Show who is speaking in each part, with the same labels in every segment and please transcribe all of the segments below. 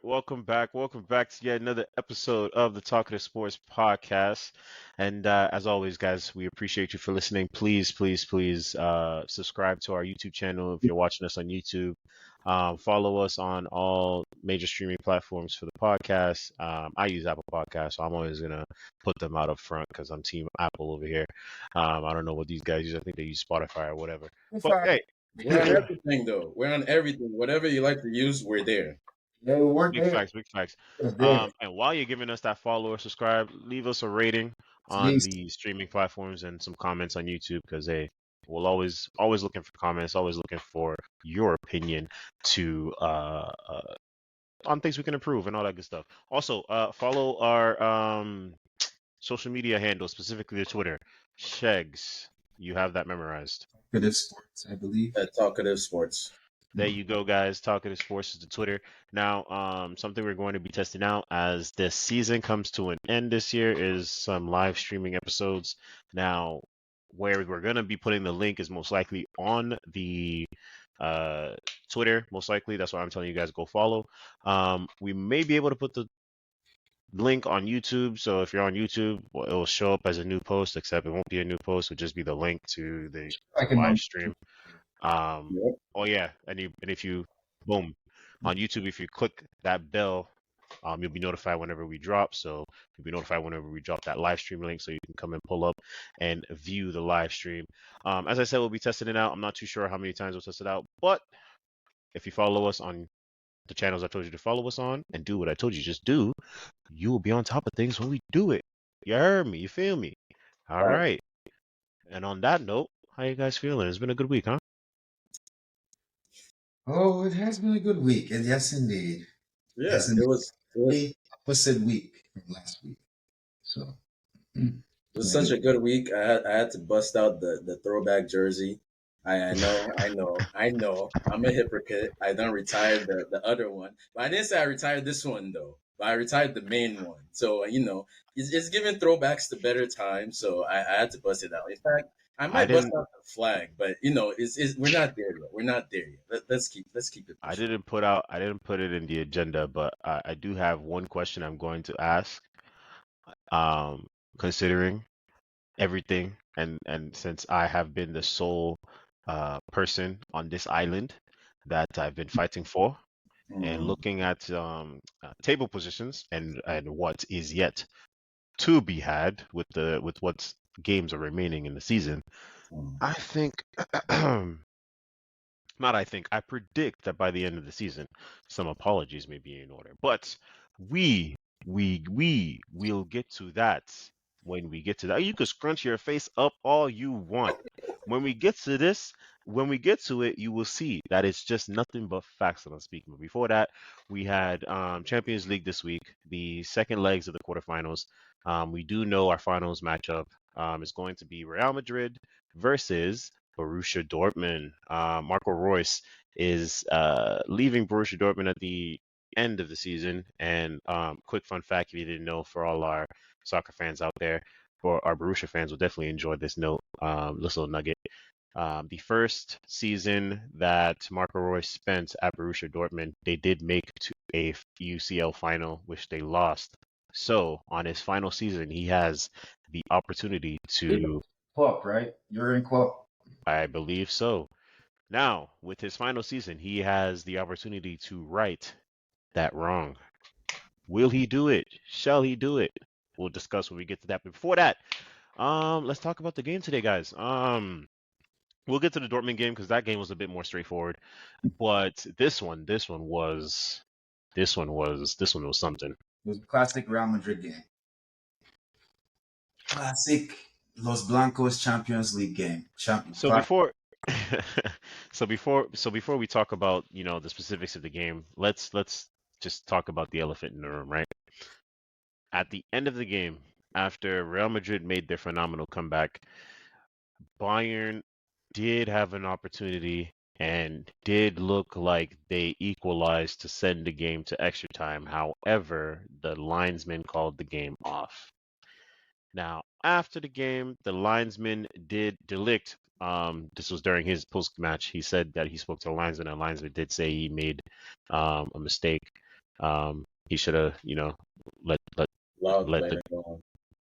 Speaker 1: welcome back. Welcome back to yet another episode of the Talkative Sports podcast. And as always, guys, we appreciate you for listening. Please, subscribe to our YouTube channel if you're watching us on YouTube. Follow us on all major streaming platforms for the podcast. I use Apple Podcasts, so I'm always gonna put them out up front because I'm Team Apple over here. I don't know what these guys use. I think they use Spotify or whatever. But hey,
Speaker 2: We're on everything, though. We're on everything. Whatever you like to use, we're there.
Speaker 3: Yeah, we weren't
Speaker 1: big
Speaker 3: there.
Speaker 1: facts, big facts.
Speaker 3: We're there.
Speaker 1: And while you're giving us that follow or subscribe, leave us a rating on
Speaker 3: Please.
Speaker 1: the streaming platforms and some comments on YouTube because we'll always looking for comments, always looking for your opinion to on things we can improve and all that good stuff. Also, follow our social media handle, specifically the Twitter. Shegs, you have that memorized.
Speaker 3: Talkative Sports, I believe.
Speaker 2: Talkative Sports.
Speaker 1: There you go, guys. Talkative Sports is the Twitter. Now, something we're going to be testing out as this season comes to an end this year is some live streaming episodes. Now, where we're going to be putting the link is most likely on the Twitter, most likely. That's why I'm telling you guys go follow. We may be able to put the link on YouTube. So if you're on YouTube, it will show up as a new post, except it won't be a new post. It'll just be the link to the live stream. Oh yeah, and if you boom on YouTube, if you click that bell, you'll be notified whenever we drop. So you'll be notified whenever we drop that live stream link, so you can come and pull up and view the live stream. As I said, we'll be testing it out. I'm not too sure how many times we'll test it out, but if you follow us on the channels I told you to follow us on and do what I told you just do, you will be on top of things when we do it. You heard me? You feel me? All right. And on that note, how you guys feeling? It's been a good week, huh?
Speaker 3: Oh, it has been a good week. And yes, indeed.
Speaker 2: Yeah,
Speaker 3: Yes,
Speaker 2: it
Speaker 3: indeed.
Speaker 2: was
Speaker 3: The opposite week from last week. So,
Speaker 2: it was such a good week. I had to bust out the throwback jersey. I know. I'm a hypocrite. I done retired the other one, but I didn't say I retired this one though. But I retired the main one. So it's giving throwbacks to better times. So I had to bust it out. In fact, I might bust out the flag, but we're not there yet. We're not there yet. Let's keep it.
Speaker 1: I didn't put it in the agenda, but I do have one question I'm going to ask. Considering everything and since I have been the sole person on this island that I've been fighting for, and looking at table positions and what is yet to be had with what games are remaining in the season, I think I predict that by the end of the season, some apologies may be in order. But we will get to that when we get to that. You can scrunch your face up all you want. When we get to it, you will see that it's just nothing but facts that I'm speaking. But before that, we had Champions League this week, the second legs of the quarterfinals. We do know our finals matchup is going to be Real Madrid versus Borussia Dortmund. Marco Reus is leaving Borussia Dortmund at the end of the season. And quick fun fact, if you didn't know, for all our soccer fans out there, for our Borussia fans, will definitely enjoy this note, this little nugget. The first season that Marco Reus spent at Borussia Dortmund, they did make to a UCL final, which they lost. So on his final season, he has the opportunity to
Speaker 3: Klopp, right? You're in Klopp.
Speaker 1: I believe so. Now, with his final season, he has the opportunity to right that wrong. Will he do it? Shall he do it? We'll discuss when we get to that. But before that, let's talk about the game today, guys. We'll get to the Dortmund game because that game was a bit more straightforward. But this one was something.
Speaker 3: It was a classic Real Madrid game. Classic Los Blancos Champions League game.
Speaker 1: Before we talk about, the specifics of the game, let's just talk about the elephant in the room, right? At the end of the game, after Real Madrid made their phenomenal comeback, Bayern did have an opportunity and did look like they equalized to send the game to extra time. However, the linesman called the game off. Now, after the game, the linesman did Delict. This was during his post-match. He said that he spoke to the linesman, and the linesman did say he made a mistake. He should have, let let
Speaker 2: Allowed
Speaker 1: let
Speaker 2: play
Speaker 1: the
Speaker 2: to go on.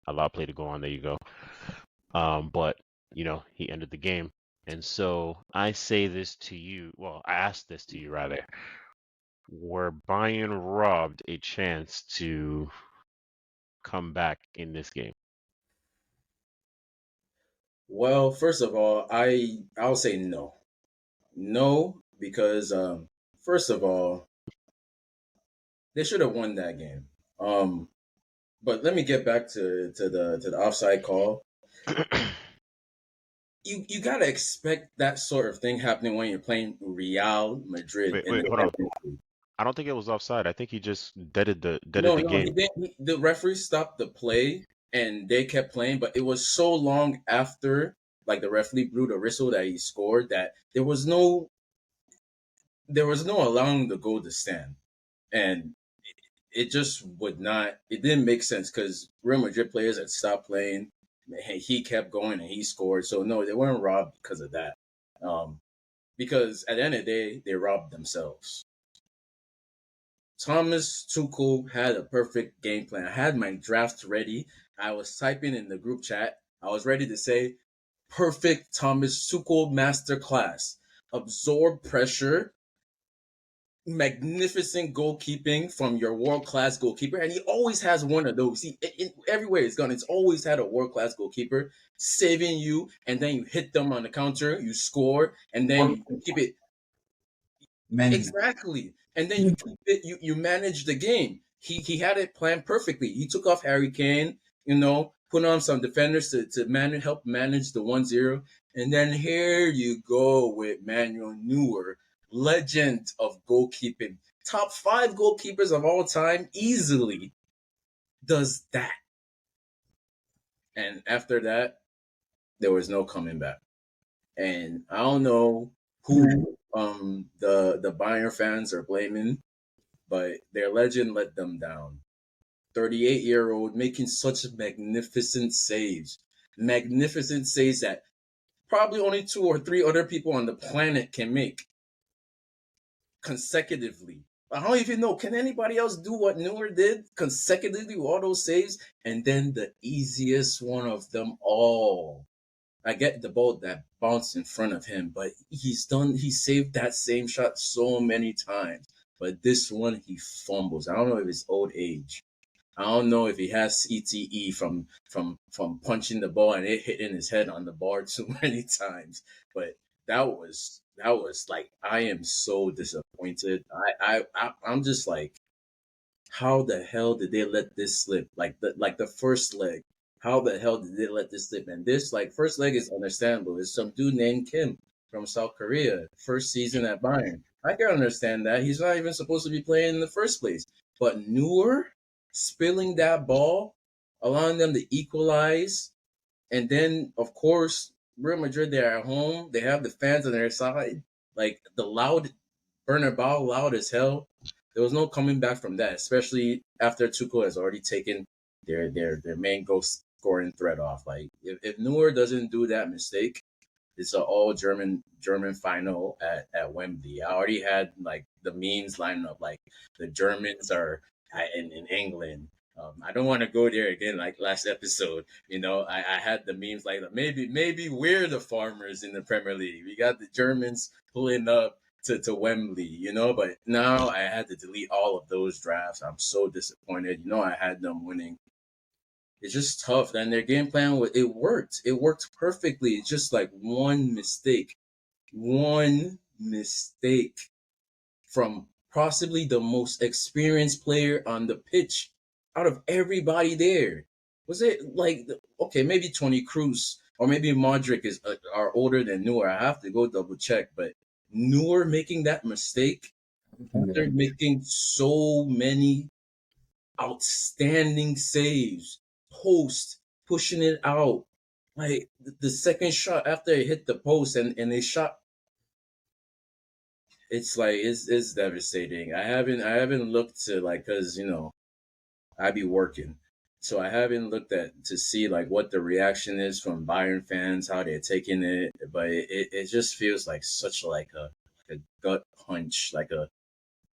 Speaker 1: allow play to go on. There you go. But he ended the game. And so I say this to you. Well, I ask this to you rather. Were Bayern robbed a chance to come back in this game?
Speaker 2: Well, first of all, I'll say no. No, because first of all, they should have won that game. But let me get back to the offside call. You gotta expect that sort of thing happening when you're playing Real Madrid
Speaker 1: Wait,
Speaker 2: in
Speaker 1: wait,
Speaker 2: the
Speaker 1: hold on.
Speaker 2: Champions League.
Speaker 1: I don't think it was offside. I think he just deaded
Speaker 2: No,
Speaker 1: the
Speaker 2: no,
Speaker 1: game.
Speaker 2: he didn't. The referee stopped the play and they kept playing, but it was so long after like the referee blew the whistle that he scored that there was no allowing the goal to stand. And it just would not. It didn't make sense because Real Madrid players had stopped playing. He kept going and he scored. So no, they weren't robbed because of that. Um, because at the end of the day, they robbed themselves. Thomas Tuchel had a perfect game plan. I had my draft ready. I was typing in the group chat. I was ready to say, perfect Thomas Tuchel masterclass. Absorb pressure, magnificent goalkeeping from your world class goalkeeper, and he always has one of those. Everywhere he's gone, it's always had a world class goalkeeper saving you, and then you hit them on the counter, you score, and then
Speaker 3: Work
Speaker 2: you keep it
Speaker 3: management.
Speaker 2: exactly, and then you keep it. You manage the game. He had it planned perfectly. He took off Harry Kane, put on some defenders to help manage the 1-0, and then here you go with Manuel Neuer, legend of goalkeeping, top 5 goalkeepers of all time, easily does that. And after that, there was no coming back. And I don't know who the Bayern fans are blaming, but their legend let them down. 38-year-old making such magnificent saves. Magnificent saves that probably only 2 or 3 other people on the planet can make consecutively. I don't even know. Can anybody else do what Neuer did consecutively with all those saves? And then the easiest one of them all. I get the ball that bounced in front of him, but he saved that same shot so many times. But this one, he fumbles. I don't know if it's old age. I don't know if he has CTE from punching the ball and it hitting his head on the bar too many times. But that was like I am so disappointed. I'm just like, how the hell did they let this slip? Like the first leg, how the hell did they let this slip? And this like first leg is understandable. It's some dude named Kim from South Korea, first season at Bayern. I can understand that. He's not even supposed to be playing in the first place. But Neuer spilling that ball, allowing them to equalize, and then of course Real Madrid, they're at home. They have the fans on their side. Like the loud Bernabeu, loud as hell. There was no coming back from that, especially after Tuchel has already taken their main goal scoring threat off. Like if Neuer doesn't do that mistake, it's an all German final at Wembley. I already had like the memes lining up, like the Germans are in England. I don't want to go there again, like last episode. I had the memes like maybe we're the farmers in the Premier League. We got the Germans pulling up to Wembley, But now I had to delete all of those drafts. I'm so disappointed. I had them winning. It's just tough. And their game plan, it worked. It worked perfectly. It's just like one mistake from possibly the most experienced player on the pitch out of everybody there. Was it like, okay, maybe Tony Cruz or maybe Modric are older than Neuer. I have to go double check, but Neuer making that mistake after making so many outstanding saves, post, pushing it out. Like the second shot after it hit the post and they shot, it's like it's devastating. I haven't looked to like because I be working, so I haven't looked at to see like what the reaction is from Bayern fans, how they're taking it. But it just feels like such like a gut punch, like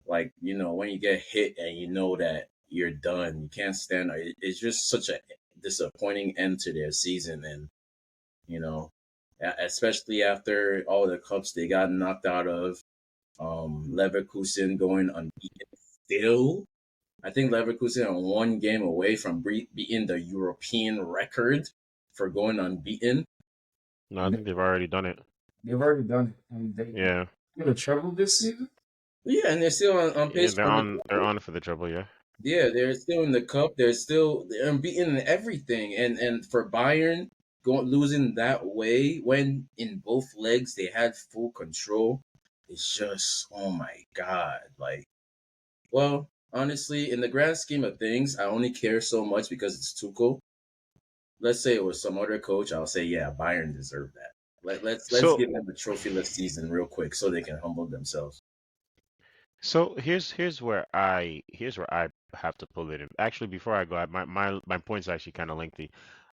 Speaker 2: Like, when you get hit and you know that you're done, you can't stand it. It's just such a disappointing end to their season. And, you know, especially after all the cups they got knocked out of, Leverkusen going unbeaten still. I think Leverkusen are one game away from beating the European record for going unbeaten.
Speaker 1: No, I think they've already done it.
Speaker 3: They've already done it, and they
Speaker 1: Yeah,
Speaker 3: get a treble this season.
Speaker 2: Yeah, and they're still on
Speaker 1: yeah,
Speaker 2: pace
Speaker 1: they're
Speaker 2: for the
Speaker 1: on. They're
Speaker 2: treble.
Speaker 1: on for the trouble. Yeah.
Speaker 2: Yeah, they're still in the cup. They're unbeaten in everything. And for Bayern going losing that way when in both legs they had full control, it's just, oh my god. Like, well, honestly, in the grand scheme of things, I only care so much because it's Tuchel. Let's say it was some other coach, I'll say, yeah, Bayern deserved that. Let's
Speaker 1: So,
Speaker 2: give them a trophyless season real quick so they can humble themselves.
Speaker 1: so here's where I have to pull it in. Actually, before I go, my point's actually kind of lengthy.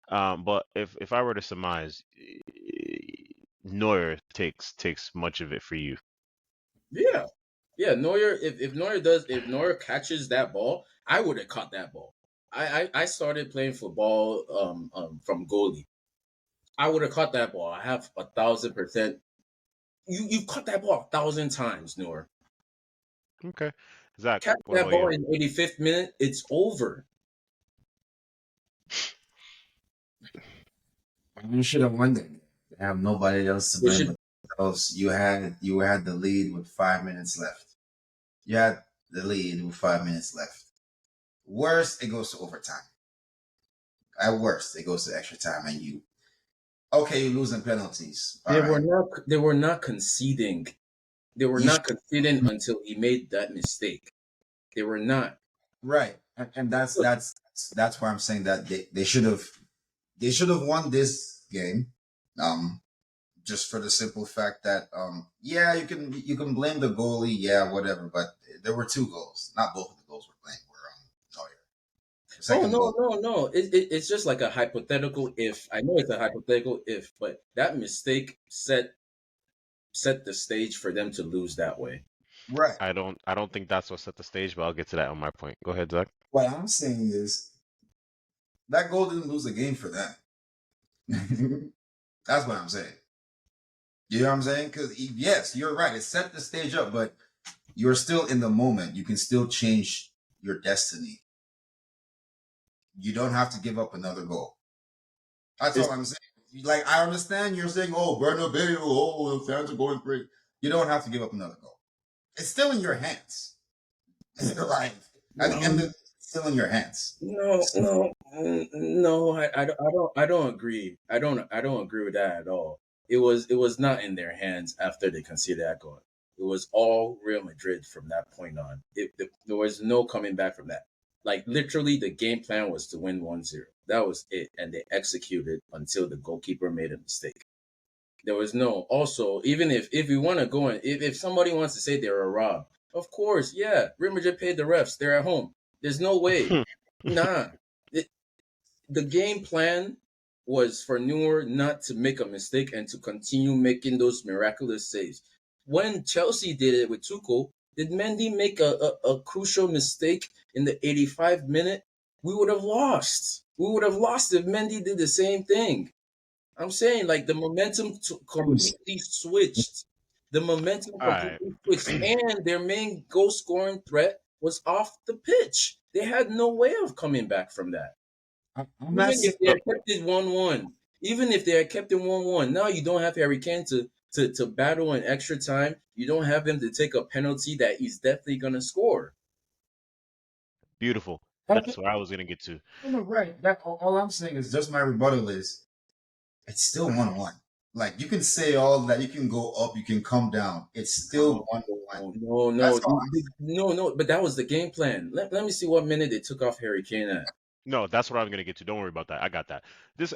Speaker 1: But if I were to surmise, Neuer takes much of it for you.
Speaker 2: Yeah. Yeah, Neuer. If Neuer catches that ball, I would have caught that ball. I started playing football from goalie. I would have caught that ball. I have 1,000%. You've caught that ball 1,000 times, Neuer.
Speaker 1: Okay, Zach,
Speaker 2: Catch
Speaker 1: what
Speaker 2: that
Speaker 1: about
Speaker 2: ball
Speaker 1: you?
Speaker 2: in 85th minute, it's over.
Speaker 3: You should have won that. They have nobody else to
Speaker 2: They
Speaker 3: blame
Speaker 2: should.
Speaker 3: but themselves. You had the lead with 5 minutes left. You had the lead with 5 minutes left. Worst, it goes to overtime. At worst, it goes to extra time, and you okay, you're losing penalties. All
Speaker 2: They were
Speaker 3: right.
Speaker 2: not. They were not conceding. They were
Speaker 3: You
Speaker 2: not
Speaker 3: should,
Speaker 2: conceding until he made that mistake. They were not.
Speaker 3: right, and that's why I'm saying that they should have won this game. Um, just for the simple fact that yeah, you can blame the goalie, yeah, whatever, but there were two goals. Not both of the goals were blamed. Were Neuer. The
Speaker 2: Oh
Speaker 3: second
Speaker 2: no,
Speaker 3: goal,
Speaker 2: no, no! It's just like a hypothetical if. I know it's a hypothetical if, but that mistake set the stage for them to lose that way.
Speaker 3: right?
Speaker 1: I don't think that's what set the stage, but I'll get to that on my point. Go ahead, Zach.
Speaker 3: What I'm saying is that goal didn't lose the game for them. That's what I'm saying. You know what I'm saying? Because yes, you're right. It set the stage up, but you're still in the moment. You can still change your destiny. You don't have to give up another goal. That's
Speaker 2: It's,
Speaker 3: all I'm saying. Like I understand you're saying, "Oh, Bernabeu, oh, the fans are going crazy." You don't have to give up another goal. It's still in your hands. Like at the end of
Speaker 2: um,
Speaker 3: it, it's still in your hands.
Speaker 2: no, no, no. I don't agree. I don't agree with that at all. It was not in their hands after they conceded that goal. It was all Real Madrid from that point on. There was no coming back from that. Like literally, the game plan was to win 1-0. That was it, and they executed until the goalkeeper made a mistake. There was no. Also, even if we want to go and if somebody wants to say they were robbed, of course, yeah, Real Madrid paid the refs. They're at home. There's no way. Nah. It, the game plan was for Neuer not to make a mistake and to continue making those miraculous saves. When Chelsea did it with Tuchel, did Mendy make a crucial mistake in the 85th minute? We would have lost. We would have lost if Mendy did the same thing. I'm saying like the momentum completely switched. The momentum
Speaker 1: All right.
Speaker 2: completely switched, and their main goal scoring threat was off the pitch. They had no way of coming back from that.
Speaker 3: I'm not
Speaker 2: Even if
Speaker 3: saying
Speaker 2: they
Speaker 1: So,
Speaker 2: had kept it 1-1, even if they had kept it 1-1, now you don't have Harry Kane to battle in extra time. You don't have him to take a penalty that he's definitely gonna score.
Speaker 1: beautiful.
Speaker 3: okay.
Speaker 1: That's what I was gonna get to.
Speaker 3: No, right. That all I'm saying is just my rebuttal is it's still 1-1. Like you can say all that, you can go up, you can come down. It's still
Speaker 2: No,
Speaker 3: 1-1.
Speaker 2: no,
Speaker 3: That's
Speaker 2: no,
Speaker 3: all.
Speaker 2: no, no. But that was the game plan. Let me see what minute they took off Harry Kane at.
Speaker 1: No, that's what I'm gonna get to. Don't worry about that. I got that.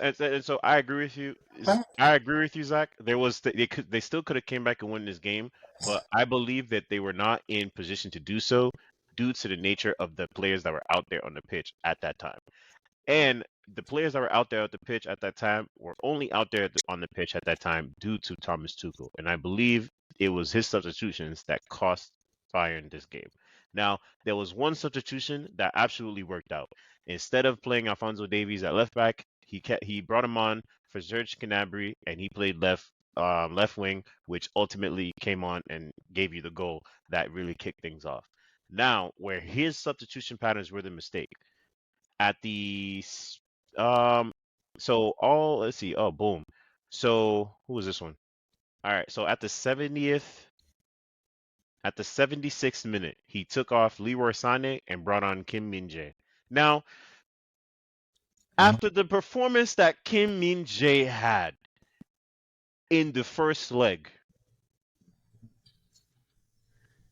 Speaker 1: And so I agree with you.
Speaker 3: I'm
Speaker 1: I agree with you, Zach. They still could have came back and won this game, but I believe that they were not in position to do so due to the nature of the players that were out there on the pitch at that time. And the players that were out there at the pitch at that time were only out there on the pitch at that time due to Thomas Tuchel. And I believe it was his substitutions that cost Bayern this game. Now, there was one substitution that absolutely worked out. Instead of playing Alfonso Davies at left back, he brought him on for Serge Gnabry, and he played left wing, which ultimately came on and gave you the goal that really kicked things off. Now, where his substitution patterns were the mistake at so all let's see, oh boom. So who was this one? All right, so at the 76th minute, he took off Leroy Sané and brought on Kim Min-jae. Now, after the performance that Kim Min-jae had in the first leg,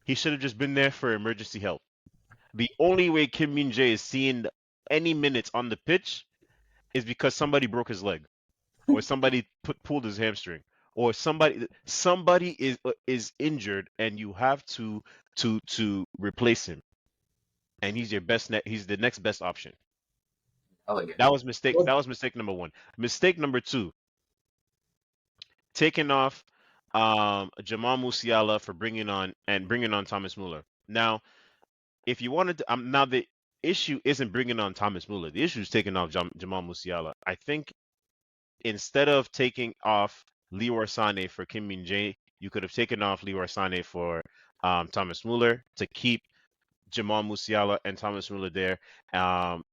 Speaker 1: he should have just been there for emergency help. The only way Kim Min-jae is seeing any minutes on the pitch is because somebody broke his leg, or somebody pulled his hamstring, or somebody is injured, and you have to replace him, and he's the next best option.
Speaker 3: Elegant.
Speaker 1: That was mistake number one. Mistake number two, taking off Jamal Musiala for bringing on Thomas Muller. Now, if you wanted to, now the issue isn't bringing on Thomas Muller. The issue is taking off Jamal Musiala. I think instead of taking off Leroy Sané for Kim Min-jae, you could have taken off Leroy Sané for Thomas Muller to keep Jamal Musiala and Thomas Muller there, and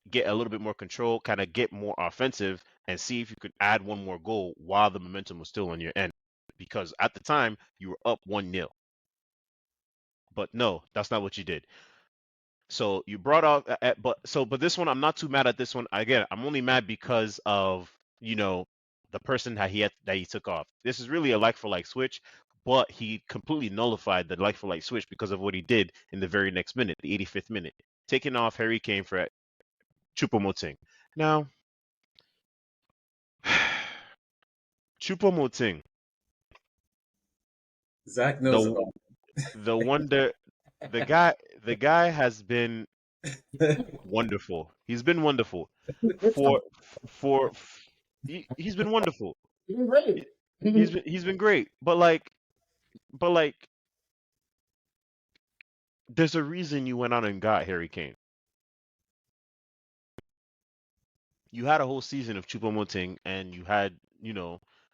Speaker 1: get a little bit more control, kind of get more offensive, and see if you could add one more goal while the momentum was still on your end. Because at the time, you were up 1-0. But no, that's not what you did. So you brought out, but this one, I'm not too mad at this one. Again, I'm only mad because of, the person that he took off. This is really a like for like switch, but he completely nullified the like for like switch because of what he did in the very next minute, the 85th minute, taking off Harry Kane for Choupo-Moting. Now, Choupo-Moting,
Speaker 2: Zach knows about
Speaker 1: the wonder, the guy has been wonderful. He's been wonderful for for he's been wonderful.
Speaker 2: great.
Speaker 1: He's been great. But like there's a reason you went out and got Harry Kane. You had a whole season of Choupo-Moting, and you had,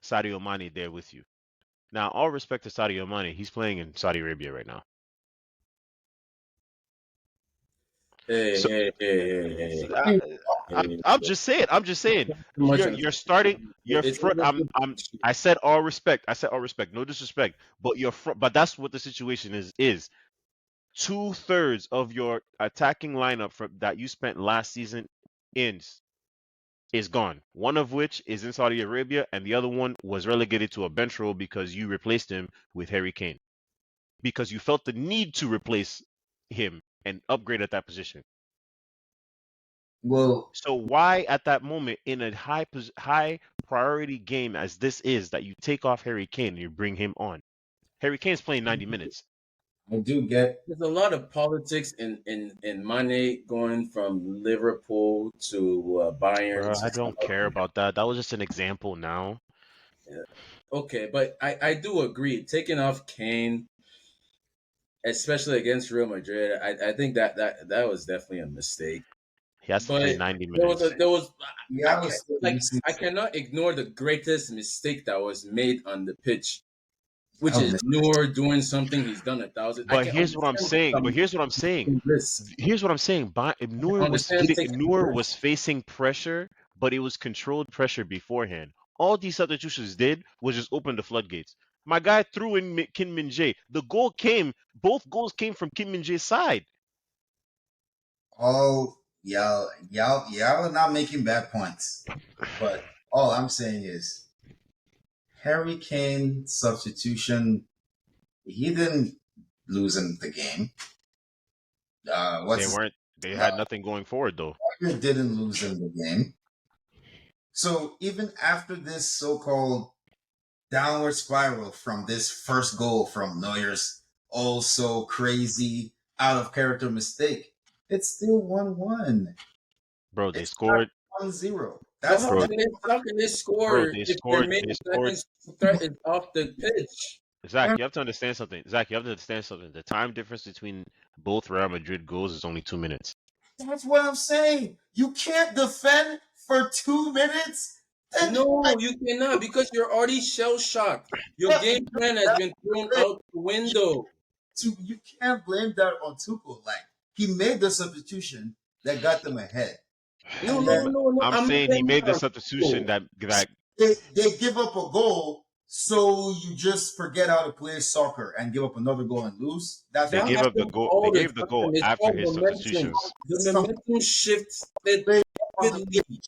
Speaker 1: Sadio Mane there with you. Now, all respect to Sadio Mane, he's playing in Saudi Arabia right now.
Speaker 2: Hey,
Speaker 1: So
Speaker 2: hey, hey, hey,
Speaker 1: So,
Speaker 2: hey.
Speaker 1: I'm just saying. I'm just saying.
Speaker 2: Too much on
Speaker 1: You're starting. Your
Speaker 2: it's
Speaker 1: front. I said all respect. I said all respect. No disrespect. But your front. But that's what the situation is. 2/3 of your attacking lineup that you spent last season is gone. One of which is in Saudi Arabia, and the other one was relegated to a bench role because you replaced him with Harry Kane because you felt the need to replace him and upgrade at that position.
Speaker 3: Well,
Speaker 1: So why at that moment in a high priority game as this is that you take off Harry Kane and you bring him on? Harry Kane's playing 90 minutes.
Speaker 3: I do get.
Speaker 2: There's a lot of politics in Mane going from Liverpool to Bayern
Speaker 1: Bro, I
Speaker 2: to some
Speaker 1: don't care about that. That was just an example now.
Speaker 2: yeah. Okay, but I do agree. Taking off Kane, especially against Real Madrid, I think that was definitely a mistake.
Speaker 1: He has to play
Speaker 2: But
Speaker 1: 90 minutes.
Speaker 3: Yeah, I was missing.
Speaker 2: I cannot ignore the greatest mistake that was made on the pitch, which
Speaker 3: I was
Speaker 2: is
Speaker 3: missing.
Speaker 2: Noor doing something he's done 1,000. I
Speaker 1: But
Speaker 2: can
Speaker 1: here's what I'm
Speaker 2: understand
Speaker 1: saying.
Speaker 2: some risk.
Speaker 1: Here's what I'm saying.
Speaker 2: I can understand taking
Speaker 1: Noor
Speaker 2: risk.
Speaker 1: was facing pressure, but it was controlled pressure beforehand. All these substitutions did was just open the floodgates. My guy threw in Kim Min-jae. Both goals came from Kim Min-jae's side.
Speaker 3: Oh, y'all are not making bad points. But all I'm saying is Harry Kane substitution. He didn't lose in the game.
Speaker 1: They had nothing going forward though.
Speaker 3: Bayern didn't lose in the game. So even after this so-called downward spiral from this first goal from Neuer's also crazy out of character mistake, it's still 1-1.
Speaker 1: Bro, they
Speaker 3: It's
Speaker 1: scored.
Speaker 3: 1-0.
Speaker 2: So
Speaker 3: That's
Speaker 1: Bro,
Speaker 2: how can they
Speaker 1: bro,
Speaker 2: score
Speaker 1: they
Speaker 2: if their
Speaker 1: scored.
Speaker 2: main
Speaker 1: They scored.
Speaker 2: attacking threat is off the pitch?
Speaker 1: Zach, you have to understand something. Zach, you have to understand something. The time difference between both Real Madrid goals is only 2 minutes.
Speaker 3: That's what I'm saying. You can't defend for 2 minutes. Then
Speaker 2: No, you cannot because you're already shell shocked. Your game plan has been thrown out the window.
Speaker 3: you can't blame that on Tuchel. Like he made the substitution that got them ahead,
Speaker 2: No,
Speaker 3: and
Speaker 2: no,
Speaker 3: then
Speaker 2: no, no.
Speaker 1: I'm
Speaker 2: I'm not
Speaker 1: saying he
Speaker 2: blaming
Speaker 1: made
Speaker 2: it
Speaker 1: the
Speaker 2: on
Speaker 1: substitution
Speaker 2: people.
Speaker 1: that
Speaker 3: they give up a goal, so you just forget how to play soccer and give up another goal and lose. That's
Speaker 1: they
Speaker 3: what
Speaker 2: That
Speaker 3: I'm
Speaker 1: gave up the
Speaker 2: happens
Speaker 1: goal. They
Speaker 2: all the
Speaker 1: gave the goal
Speaker 2: time. It's
Speaker 1: after
Speaker 2: called
Speaker 1: his
Speaker 2: momentum.
Speaker 1: substitutions.
Speaker 2: The
Speaker 3: saying.
Speaker 2: momentum shifts it
Speaker 3: Play on the
Speaker 2: rapidly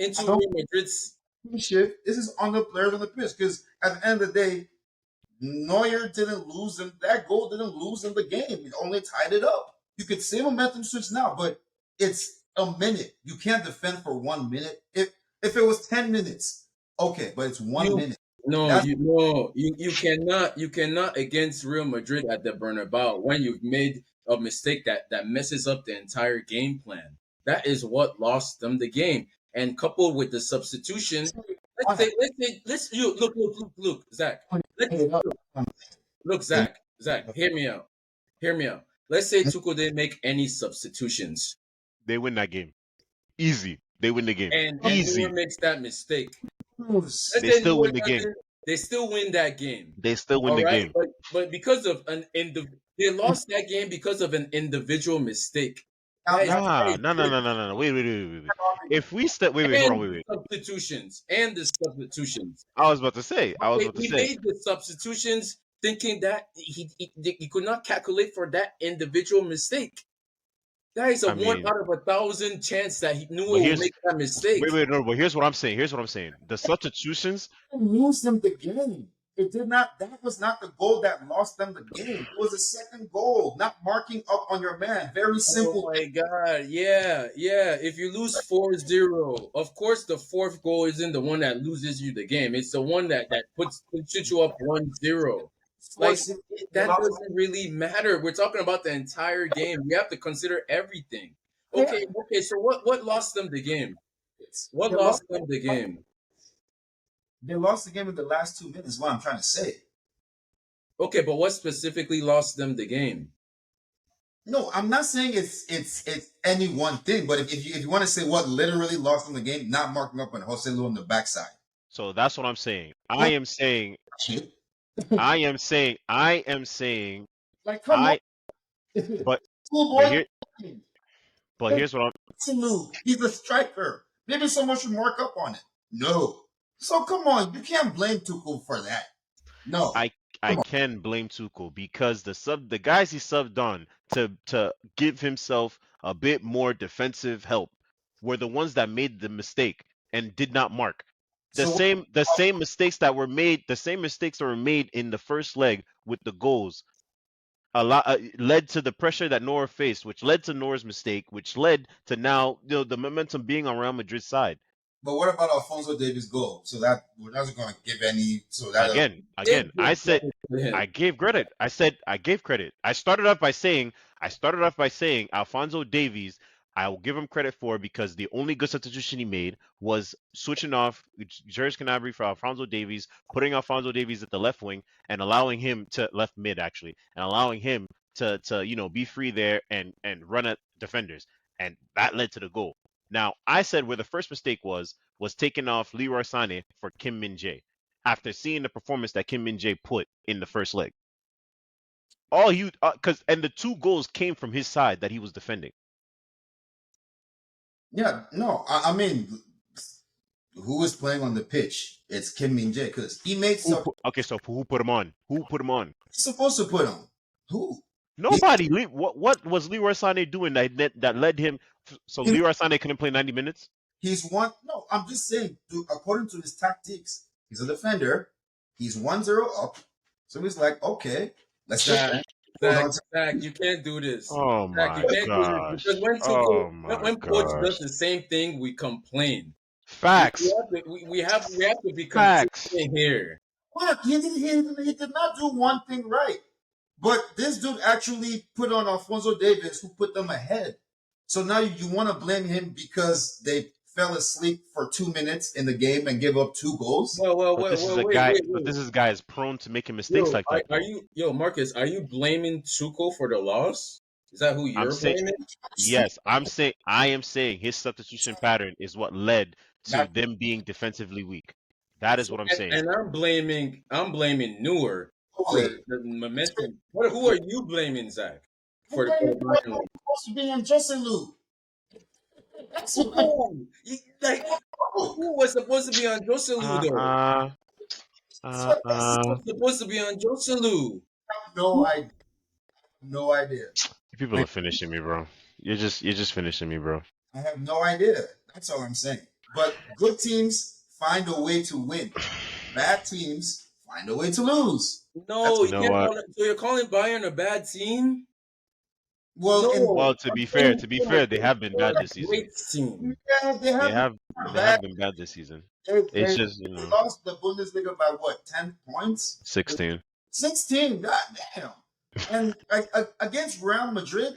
Speaker 2: into
Speaker 3: I don't
Speaker 2: Real Madrid's.
Speaker 3: shit. This is on the players on the pitch because at the end of the day, Neuer didn't lose him. That goal didn't lose in the game. It only tied it up. You could say momentum switch now, but it's a minute. You can't defend for 1 minute. If it was 10 minutes, okay, but it's one
Speaker 2: You
Speaker 3: minute.
Speaker 2: no,
Speaker 3: That's
Speaker 2: you cannot against Real Madrid at the Bernabeu when you've made a mistake that messes up the entire game plan. That is what lost them the game. And coupled with the substitution, let's you look, Zach. Let's look, Zach, hear me out. Let's say Tuchel didn't make any substitutions,
Speaker 1: They win that game. Easy. They win the game.
Speaker 2: and Neuer
Speaker 1: Easy.
Speaker 2: makes that mistake. Let's
Speaker 1: They
Speaker 2: say
Speaker 1: still
Speaker 2: Neuer
Speaker 1: win the game.
Speaker 2: doesn't, they still win that game.
Speaker 1: They still win
Speaker 2: All
Speaker 1: the
Speaker 2: right,
Speaker 1: game.
Speaker 2: but because of they lost that game because of an individual mistake. That
Speaker 1: Nah,
Speaker 2: is
Speaker 1: no, no, no, no, no, no. Wait. If we step, wait, hold on,
Speaker 2: and
Speaker 1: wait.
Speaker 2: the substitutions.
Speaker 1: I was
Speaker 2: Okay,
Speaker 1: about to
Speaker 2: he
Speaker 1: say.
Speaker 2: made the substitutions thinking that he could not calculate for that individual mistake. That is a
Speaker 1: I
Speaker 2: one
Speaker 1: mean,
Speaker 2: out of 1,000 chance that he knew
Speaker 1: but
Speaker 2: it would
Speaker 1: here's
Speaker 2: make that mistake.
Speaker 1: no, but here's what I'm saying. Here's what I'm saying. The substitutions,
Speaker 3: lose them the game. It did not. That was not the goal that lost them the game. It was a second goal, not marking up on your man. Very
Speaker 2: Oh
Speaker 3: simple.
Speaker 2: my God. Yeah. If you lose 4-0, of course the fourth goal isn't the one that loses you the game. It's the one that puts you up 1-0. Like
Speaker 3: Forcing they
Speaker 2: that
Speaker 3: lost.
Speaker 2: doesn't really matter. We're talking about the entire game. We have to consider everything. Okay, so what lost them the game? What
Speaker 3: They lost.
Speaker 2: lost them the game?
Speaker 3: They lost the game in the last 2 minutes. Is what I'm trying to say.
Speaker 2: Okay, but what specifically lost them the game?
Speaker 3: No, I'm not saying it's any one thing, but if you want to say what literally lost them the game, not marking up on Joselu on the backside.
Speaker 1: so that's what I'm saying.
Speaker 3: Shit.
Speaker 1: I am saying,
Speaker 3: Like, come on.
Speaker 1: I, but,
Speaker 3: School
Speaker 1: but
Speaker 3: boy.
Speaker 1: here, but here's what I'm,
Speaker 3: Joselu, he's a striker. Maybe someone should mark up on it. No. So come on, you can't blame Tuchel for that. No.
Speaker 1: I, I can blame Tuchel because the guys he subbed on to give himself a bit more defensive help were the ones that made the mistake and did not mark.
Speaker 3: So
Speaker 1: The same mistakes that were made, the same mistakes that were made in the first leg with the goals led to the pressure that Nora faced, which led to Nora's mistake, which led to now the momentum being on Real Madrid's side.
Speaker 3: but what about Alfonso Davies' goal? So that we're not going to give any. So that
Speaker 1: Again, I said I gave credit. I said I gave credit. I started off by saying Alfonso Davies, I will give him credit for because the only good substitution he made was switching off George Canabry for Alfonso Davies, putting Alfonso Davies at the left wing and allowing him to left mid actually, and allowing him to be free there and run at defenders, and that led to the goal. Now, I said where the first mistake was taking off Leroy Sané for Kim Min Jae after seeing the performance that Kim Min Jae put in the first leg. All you and the two goals came from his side that he was defending.
Speaker 3: Yeah, no, I mean, who is playing on the pitch? It's Kim Min Jae because he made some.
Speaker 1: Okay, so who put him on? Who put him on?
Speaker 3: He's supposed to put on. Who?
Speaker 1: Nobody. What was Leroy Sané doing that led him? So Leroy Sané couldn't play 90 minutes.
Speaker 3: He's one. No, I'm just saying. According to his tactics, he's a defender. He's 1-0 up. So he's like, okay, let's
Speaker 2: Zach,
Speaker 3: just.
Speaker 2: Zach, you can't do this.
Speaker 1: Oh
Speaker 2: Zach,
Speaker 1: my
Speaker 2: you can't do
Speaker 1: gosh.
Speaker 2: this because
Speaker 1: Oh my
Speaker 2: when coach
Speaker 1: gosh.
Speaker 2: does the same thing, we complain.
Speaker 1: Facts.
Speaker 2: We have to be
Speaker 1: Facts.
Speaker 2: consistent here.
Speaker 3: Look, he did not do one thing right. But this dude actually put on Alfonso Davies, who put them ahead. So now you want to blame him because they fell asleep for 2 minutes in the game and give up 2 goals.
Speaker 1: But this is a
Speaker 2: Wait,
Speaker 1: guy.
Speaker 2: wait,
Speaker 1: But
Speaker 2: wait.
Speaker 1: this is a guy is prone to making mistakes
Speaker 2: Yo,
Speaker 1: like that, though.
Speaker 2: Marcus, are you blaming Tuchel for the loss? Is that who
Speaker 1: I'm
Speaker 2: you're
Speaker 1: saying
Speaker 2: blaming?
Speaker 1: yes. I am saying his substitution pattern is what led to
Speaker 3: That
Speaker 1: them being defensively weak. That is
Speaker 2: So,
Speaker 1: what I'm saying.
Speaker 2: and I'm blaming Neuer for
Speaker 3: Holy.
Speaker 2: the momentum. Who are you blaming, Zach? For the
Speaker 3: Supposed
Speaker 2: Bayern loss?
Speaker 3: to be on Justin Luke. That's what
Speaker 2: Like who was supposed to be on Joselu
Speaker 1: Uh
Speaker 2: though?
Speaker 1: uh uh
Speaker 2: Who
Speaker 1: uh.
Speaker 2: was supposed to be on Joselu?
Speaker 3: no idea. No idea.
Speaker 1: People
Speaker 3: I,
Speaker 1: are finishing me, bro. You're just finishing me, bro.
Speaker 3: I have no idea. That's all I'm saying. But good teams find a way to win. Bad teams find a way to lose. That's
Speaker 2: No,
Speaker 1: You
Speaker 2: you
Speaker 1: know
Speaker 2: can't
Speaker 1: what?
Speaker 2: call it. So you're calling Bayern a bad team?
Speaker 3: well in
Speaker 2: No,
Speaker 1: Well, to
Speaker 2: I'm
Speaker 1: be
Speaker 2: saying
Speaker 1: fair, they have been
Speaker 2: they're
Speaker 1: bad
Speaker 2: a
Speaker 1: this season.
Speaker 2: great team.
Speaker 3: yeah, they
Speaker 1: They
Speaker 3: have
Speaker 1: have they
Speaker 3: bad.
Speaker 1: have been bad this season. It's
Speaker 3: They
Speaker 1: just
Speaker 3: lost the Bundesliga by what, 10 points?
Speaker 1: 16.
Speaker 3: 16. God damn. And against Real Madrid,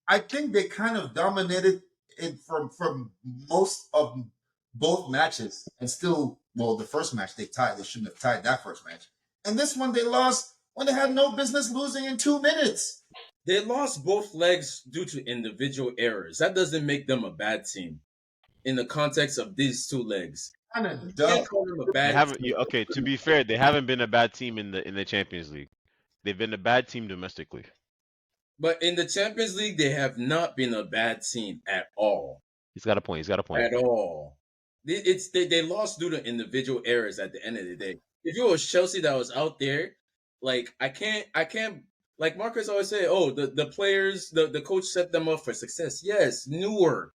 Speaker 3: I think they kind of dominated it from most of both matches, and still, well, the first match they tied. They shouldn't have tied that first match. And this one they lost when they had no business losing in 2 minutes.
Speaker 2: They lost both legs due to individual errors. That doesn't make them a bad team in the context of these two legs.
Speaker 3: Kind of
Speaker 2: You
Speaker 3: dumb.
Speaker 2: can't call them a
Speaker 1: They
Speaker 2: bad
Speaker 1: haven't.
Speaker 2: team.
Speaker 1: Okay, to be fair, they haven't been a bad team in the Champions League. They've been a bad team domestically.
Speaker 2: But in the Champions League, they have not been a bad team at all.
Speaker 1: He's got a point. He's got a point.
Speaker 2: At all. They lost due to individual errors at the end of the day. If it was Chelsea that was out there, like I can't like Marcus always say, oh, the players, the coach set them up for success. Yes, Neuer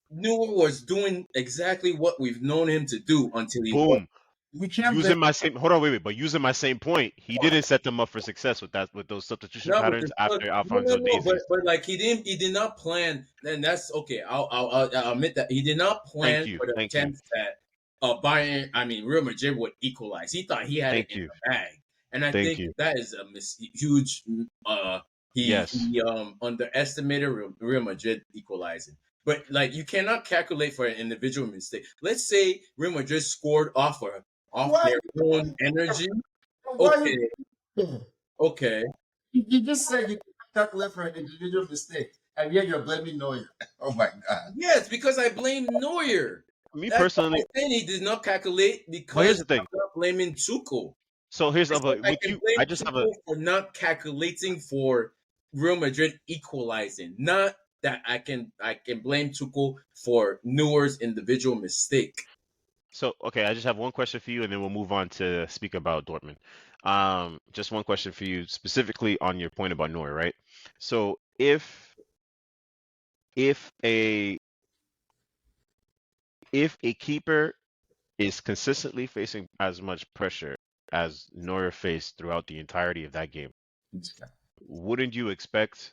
Speaker 2: was doing exactly what we've known him to do until he was.
Speaker 1: Boom.
Speaker 3: We can't blame.
Speaker 1: Using my same. Hold on, wait. But using my same point, he didn't set them up for success with those substitution
Speaker 2: No, but
Speaker 1: patterns after Alfonso
Speaker 2: no,
Speaker 1: Davies.
Speaker 2: but like he did not plan. Then that's okay. I'll admit that he did not plan
Speaker 1: Thank you.
Speaker 2: for the
Speaker 1: Thank you.
Speaker 2: chance that Real Madrid would equalize. He thought he had
Speaker 1: Thank
Speaker 2: it in
Speaker 1: you.
Speaker 2: the bag, and I
Speaker 1: Thank
Speaker 2: think
Speaker 1: you.
Speaker 2: that is a huge.
Speaker 1: Yes.
Speaker 2: He underestimated Real Madrid equalizing. But like you cannot calculate for an individual mistake. Let's say Real Madrid scored off
Speaker 3: Why?
Speaker 2: their own energy.
Speaker 3: Why
Speaker 2: Okay, okay.
Speaker 3: you just said you calculate for an individual mistake, and yet you're blaming Neuer. Oh my God.
Speaker 2: Yes, because I blame Neuer.
Speaker 1: Me
Speaker 2: That's why
Speaker 1: personally.
Speaker 2: I said he did not calculate
Speaker 1: But here's
Speaker 2: because
Speaker 1: the thing.
Speaker 2: I'm not blaming Tuchel.
Speaker 1: So here's
Speaker 2: I
Speaker 1: the
Speaker 2: said I
Speaker 1: with
Speaker 2: can
Speaker 1: you.
Speaker 2: blame
Speaker 1: I just have a.
Speaker 2: Tuchel for not calculating for Real Madrid equalizing. Not that I can blame Tuchel for Neuer's individual mistake.
Speaker 1: So okay, I just have one question for you, and then we'll move on to speak about Dortmund. Just one question for you, specifically on your point about Neuer, right? So if a keeper is consistently facing as much pressure as Neuer faced throughout the entirety of that game, wouldn't you expect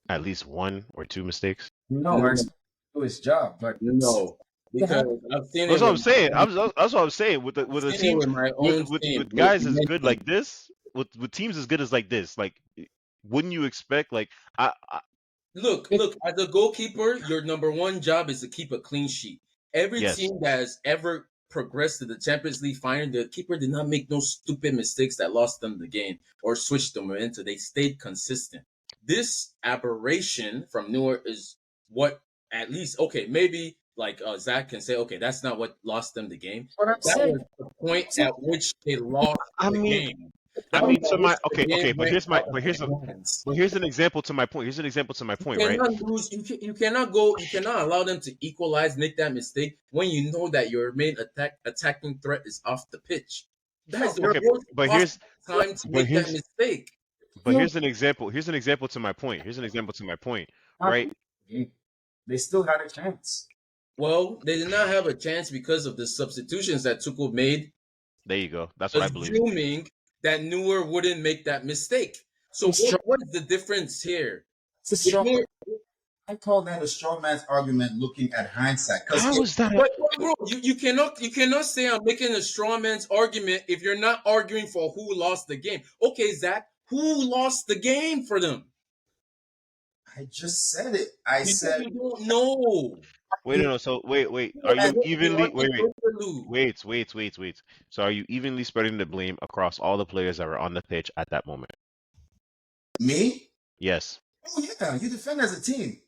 Speaker 1: at least one or two mistakes?
Speaker 3: No,
Speaker 2: No,
Speaker 3: I expect him to do his job, but
Speaker 2: no, because I've seen
Speaker 1: That's
Speaker 2: it
Speaker 1: what
Speaker 2: with
Speaker 1: I'm saying. That's what I'm saying. With
Speaker 2: I've
Speaker 1: a
Speaker 2: seen it
Speaker 1: team
Speaker 2: with my
Speaker 1: with
Speaker 2: own team.
Speaker 1: guys as good like this, with teams as good as like this, like wouldn't you expect like I
Speaker 2: Look, as a goalkeeper, your number one job is to keep a clean sheet. Every
Speaker 1: yes.
Speaker 2: team that has ever progressed to the Champions League final, the keeper did not make no stupid mistakes that lost them the game or switched them into. They stayed consistent. This aberration from Neuer is what at least okay, maybe like Zach can say, okay, that's not what lost them the game.
Speaker 3: what I'm
Speaker 2: That
Speaker 3: saying.
Speaker 2: was the point at which they lost
Speaker 1: I
Speaker 2: the
Speaker 1: mean
Speaker 2: game.
Speaker 1: I
Speaker 2: That was
Speaker 1: mean
Speaker 2: at
Speaker 1: to
Speaker 2: which
Speaker 1: my
Speaker 2: the
Speaker 1: okay,
Speaker 2: game went out of
Speaker 1: but
Speaker 2: their hands.
Speaker 1: here's an example to my point. Here's an example to my
Speaker 2: You
Speaker 1: point, right?
Speaker 2: cannot lose. You cannot go. You cannot allow them to equalize, make that mistake when you know that your main attacking threat is off the pitch. That is the
Speaker 1: Okay,
Speaker 2: worst
Speaker 1: but
Speaker 2: possible time to
Speaker 1: but
Speaker 2: make that
Speaker 1: here's
Speaker 2: mistake.
Speaker 1: here's an example. Here's an example to my point. Here's an example to my point, right?
Speaker 3: They still had a chance.
Speaker 2: Well, they did not have a chance because of the substitutions that Tuchel made,
Speaker 1: There you go. That's what I believe.
Speaker 2: assuming that Neuer wouldn't make that mistake. So what is the difference here?
Speaker 3: It's a strong. I call that a strong man's argument looking at hindsight.
Speaker 1: How is that?
Speaker 2: But bro, you cannot say I'm making a straw man's argument if you're not arguing for who lost the game. Okay, Zach, who lost the game for them?
Speaker 3: I just said it. I said
Speaker 2: You don't know.
Speaker 1: Wait, no, no. So wait. Are
Speaker 2: And
Speaker 1: you
Speaker 2: they
Speaker 1: evenly?
Speaker 2: want the
Speaker 1: Wait, wait,
Speaker 2: interlude.
Speaker 1: wait. So are you evenly spreading the blame across all the players that were on the pitch at that moment?
Speaker 3: Me?
Speaker 1: Yes.
Speaker 3: Oh yeah, you defend as a team.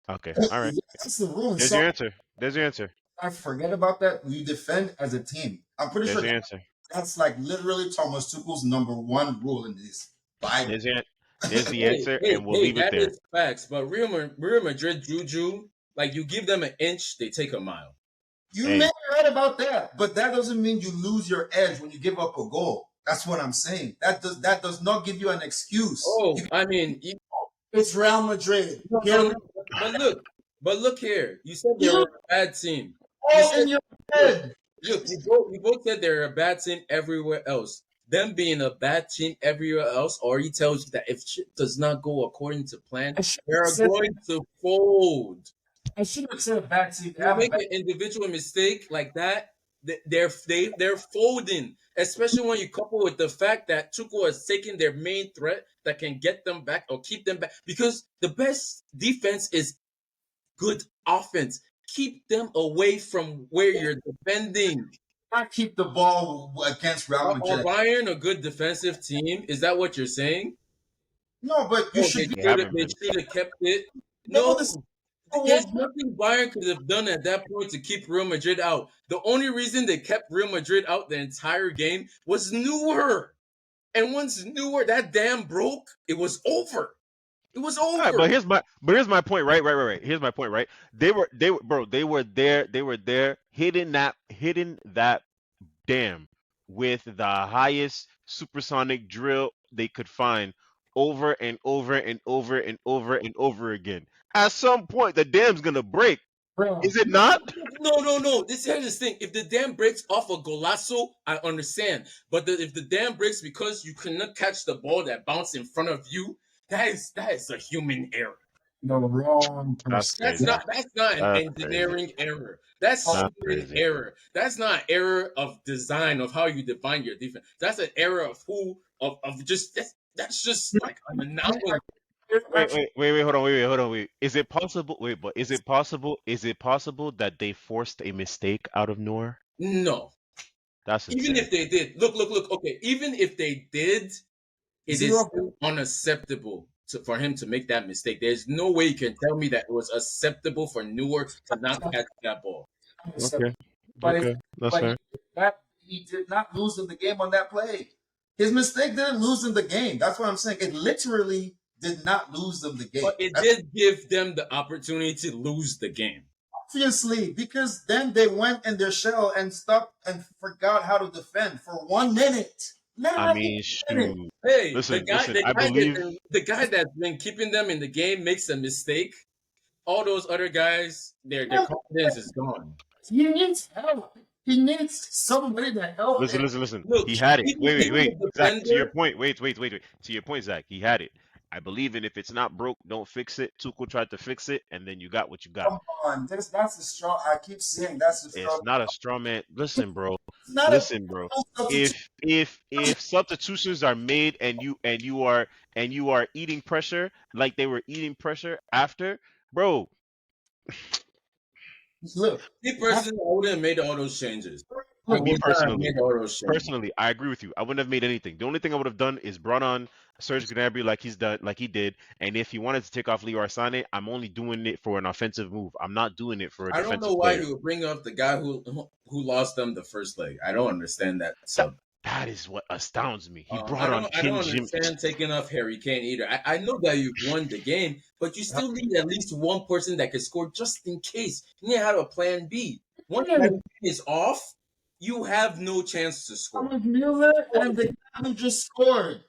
Speaker 1: Okay. All right.
Speaker 3: That's the rule.
Speaker 1: There's
Speaker 3: So
Speaker 1: your answer. There's your answer.
Speaker 3: I forget about that. You defend as a team. I'm pretty
Speaker 1: There's
Speaker 3: sure
Speaker 1: your answer.
Speaker 3: that's like literally Thomas Tuchel's number one rule in this Bible.
Speaker 1: There's your. There's the
Speaker 2: Hey,
Speaker 1: answer,
Speaker 2: hey,
Speaker 1: and we'll
Speaker 2: hey,
Speaker 1: leave it
Speaker 2: that
Speaker 1: there.
Speaker 2: is facts. But Real Madrid Juju, like you give them an inch, they take a mile.
Speaker 3: You may
Speaker 1: Hey,
Speaker 3: be right about that, but that doesn't mean you lose your edge when you give up a goal. That's what I'm saying. That does not give you an excuse.
Speaker 2: Oh, I mean,
Speaker 3: It's Real Madrid.
Speaker 2: no,
Speaker 3: Here
Speaker 2: no,
Speaker 3: we
Speaker 2: no. But look here. You said they were
Speaker 3: you
Speaker 2: a bad team. You
Speaker 3: all
Speaker 2: said
Speaker 3: in your
Speaker 2: look,
Speaker 3: head.
Speaker 2: look. We both said they're a bad team everywhere else. Them being a bad team everywhere else already tells you that if shit does not go according to plan,
Speaker 3: I should have
Speaker 2: they're
Speaker 3: said
Speaker 2: going to fold.
Speaker 3: I should have said a bad team. They
Speaker 2: You
Speaker 3: have a
Speaker 2: make
Speaker 3: bad
Speaker 2: an individual mistake like that, they're folding. Especially when you couple with the fact that Tuchel has taken their main threat that can get them back or keep them back. Because the best defense is good offense. Keep them away from where you're defending.
Speaker 3: not keep the ball against Real
Speaker 2: Are
Speaker 3: Madrid.
Speaker 2: Bayern a good defensive team? Is that what you're saying?
Speaker 3: No, but you
Speaker 2: Oh,
Speaker 3: should be
Speaker 1: they haven't
Speaker 2: they
Speaker 1: been.
Speaker 2: should have kept it.
Speaker 3: no
Speaker 2: No,
Speaker 3: this
Speaker 2: there's nothing Bayern could have done at that point to keep Real Madrid out. The only reason they kept Real Madrid out the entire game was Neuer. And once Neuer that damn broke, it was over. It was
Speaker 1: All right,
Speaker 2: over.
Speaker 1: but here's my point, right. Here's my point, right. They were there hitting that dam with the highest supersonic drill they could find over and over and over and over and over again. At some point, the dam's gonna break.
Speaker 3: bro.
Speaker 1: Is it not?
Speaker 2: No. Here's this thing. If the dam breaks off a golazo, I understand. But if the dam breaks because you cannot catch the ball that bounced in front of you, that is a human error.
Speaker 3: The wrong
Speaker 1: That's
Speaker 3: person.
Speaker 2: That's
Speaker 1: crazy.
Speaker 2: not an
Speaker 1: That's crazy.
Speaker 2: engineering error. That's
Speaker 3: Oh,
Speaker 1: That's
Speaker 2: human
Speaker 1: crazy.
Speaker 2: error. That's not error of design of how you define your defense. That's an error of just that's just like an anomaly.
Speaker 1: Hold on, hold on, wait. Is it possible? Wait, but is it possible? Is it possible that they forced a mistake out of Noor?
Speaker 2: No.
Speaker 1: That's
Speaker 2: Even
Speaker 1: insane.
Speaker 2: if they did, look. Okay, even if they did, it is
Speaker 3: Zero.
Speaker 2: still unacceptable for him to make that mistake. There's no way you can tell me that it was acceptable for Newark to not catch that ball.
Speaker 1: Okay,
Speaker 3: But if
Speaker 1: okay, that's
Speaker 3: but
Speaker 1: fair.
Speaker 3: that he did not lose in the game on that play. His mistake didn't lose him the game. That's what I'm saying. It literally did not lose them the game.
Speaker 2: But it did give them the opportunity to lose the game.
Speaker 3: Obviously, because then they went in their shell and stopped and forgot how to defend for 1 minute.
Speaker 1: I
Speaker 3: Literally
Speaker 1: mean,
Speaker 3: 1 minute.
Speaker 1: shoot.
Speaker 2: Hey,
Speaker 1: Listen. I believe.
Speaker 2: the guy that's been keeping them in the game makes a mistake. All those other guys, their confidence is gone.
Speaker 3: He needs help. He needs somebody to help him.
Speaker 1: Listen.
Speaker 2: Look,
Speaker 1: He had it.
Speaker 2: even
Speaker 1: Wait.
Speaker 2: the
Speaker 1: Zach, to your
Speaker 2: defender.
Speaker 1: point. Wait. To your point, Zach. He had it. I believe in if it's not broke, don't fix it. Tuchel tried to fix it, and then you got what you got.
Speaker 3: Come on, that's the strong. I keep saying that's the
Speaker 1: It's
Speaker 3: strong.
Speaker 1: not a straw man. Listen, bro.
Speaker 3: It's not a
Speaker 1: Listen, bro.
Speaker 3: substitute.
Speaker 1: If substitutions are made and you are eating pressure like they were eating pressure after, bro.
Speaker 3: Look,
Speaker 2: Me personally, I wouldn't have made all those changes. I
Speaker 3: look,
Speaker 1: Me
Speaker 2: would not have
Speaker 1: personally,
Speaker 2: made all those changes.
Speaker 1: personally, I agree with you. I wouldn't have made anything. The only thing I would have done is brought on Serge Gnabry like he did. And if he wanted to take off Leroy Sané, I'm only doing it for an offensive move. I'm not doing it for a
Speaker 2: I don't know
Speaker 1: defensive
Speaker 2: why
Speaker 1: player.
Speaker 2: he would bring up the guy who lost them the first leg. I don't understand that
Speaker 1: That,
Speaker 2: sub.
Speaker 1: that is what astounds me. He
Speaker 2: I
Speaker 1: brought on
Speaker 2: don't
Speaker 1: Kim Jim.
Speaker 2: understand taking off Harry Kane either. I know that you've won the game, but you still need at least one person that can score just in case. You need to have a plan B. Once Harry Kane is off, you have no chance to score.
Speaker 3: Mueller and the guy who just scored.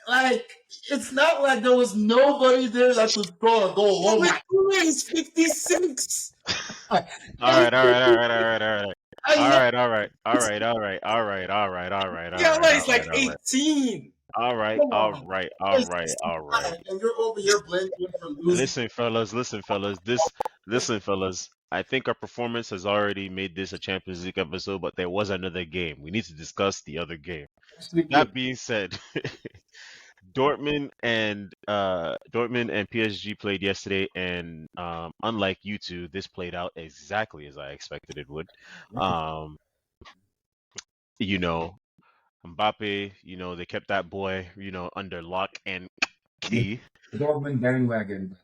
Speaker 3: Like, it's not like there was nobody there that could score a goal. Oh my!
Speaker 2: He's 56.
Speaker 1: All right.
Speaker 2: Yeah, he's like 18. Come on.
Speaker 3: And you're over here blaming him for losing.
Speaker 1: Listen, fellas. I think our performance has already made this a Champions League episode, but there was another game. We need to discuss the other game. That being said, Dortmund and PSG played yesterday, and unlike you two, this played out exactly as I expected it would. Um, you know, Mbappe, they kept that boy, under lock and
Speaker 3: The
Speaker 1: key.
Speaker 3: Dortmund bandwagon.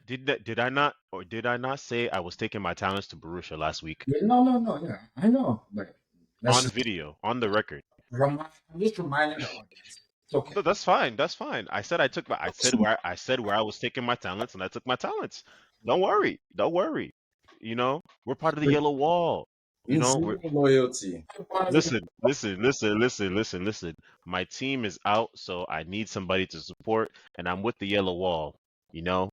Speaker 1: Did I not say I was taking my talents to Borussia last week
Speaker 3: Yeah, no, yeah, I know, but that's
Speaker 1: on
Speaker 3: just
Speaker 1: video, on the record?
Speaker 3: I'm just reminding the audience. It's okay.
Speaker 1: No, that's fine. That's fine. I said where I was taking my talents, and I took my talents. Don't worry. Don't worry. We're part of the yellow wall. We're
Speaker 2: Zero loyalty.
Speaker 1: listen. My team is out, so I need somebody to support, and I'm with the yellow wall. You know,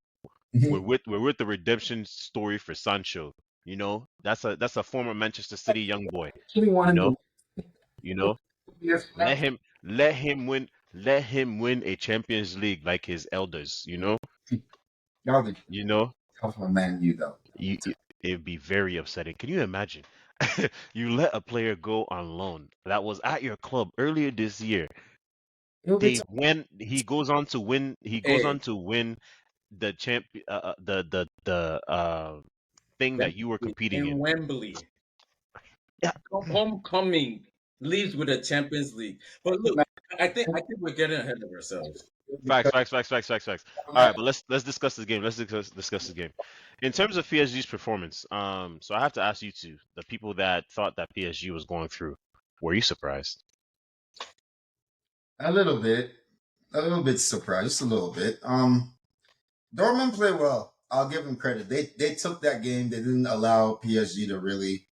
Speaker 1: we're with the redemption story for Sancho. That's a former Manchester City young boy.
Speaker 3: Actually
Speaker 1: You
Speaker 3: wanted
Speaker 1: know,
Speaker 3: to
Speaker 1: you know.
Speaker 3: yes,
Speaker 1: Let him win a Champions League like his elders.
Speaker 3: that was a
Speaker 1: You know.
Speaker 3: tough one, man. You though.
Speaker 1: It'd be very upsetting. Can you imagine? You let a player go on loan that was at your club earlier this year.
Speaker 3: It'll be
Speaker 1: They
Speaker 3: tough.
Speaker 1: when he goes on to win. He goes
Speaker 2: Hey,
Speaker 1: on to win the champ. The thing that you were competing
Speaker 2: in
Speaker 1: in.
Speaker 2: Wembley,
Speaker 1: Yeah,
Speaker 2: homecoming leaves with a Champions League. But look, I think we're getting ahead of ourselves.
Speaker 1: facts,
Speaker 3: Because
Speaker 1: facts, facts, facts, facts, facts. All right, but let's discuss this game. Let's discuss this game. In terms of PSG's performance, so I have to ask you two, the people that thought that PSG was going through, were you surprised?
Speaker 3: a little bit surprised, just a little bit. Dortmund played well. I'll give them credit. They took that game. They didn't allow PSG to really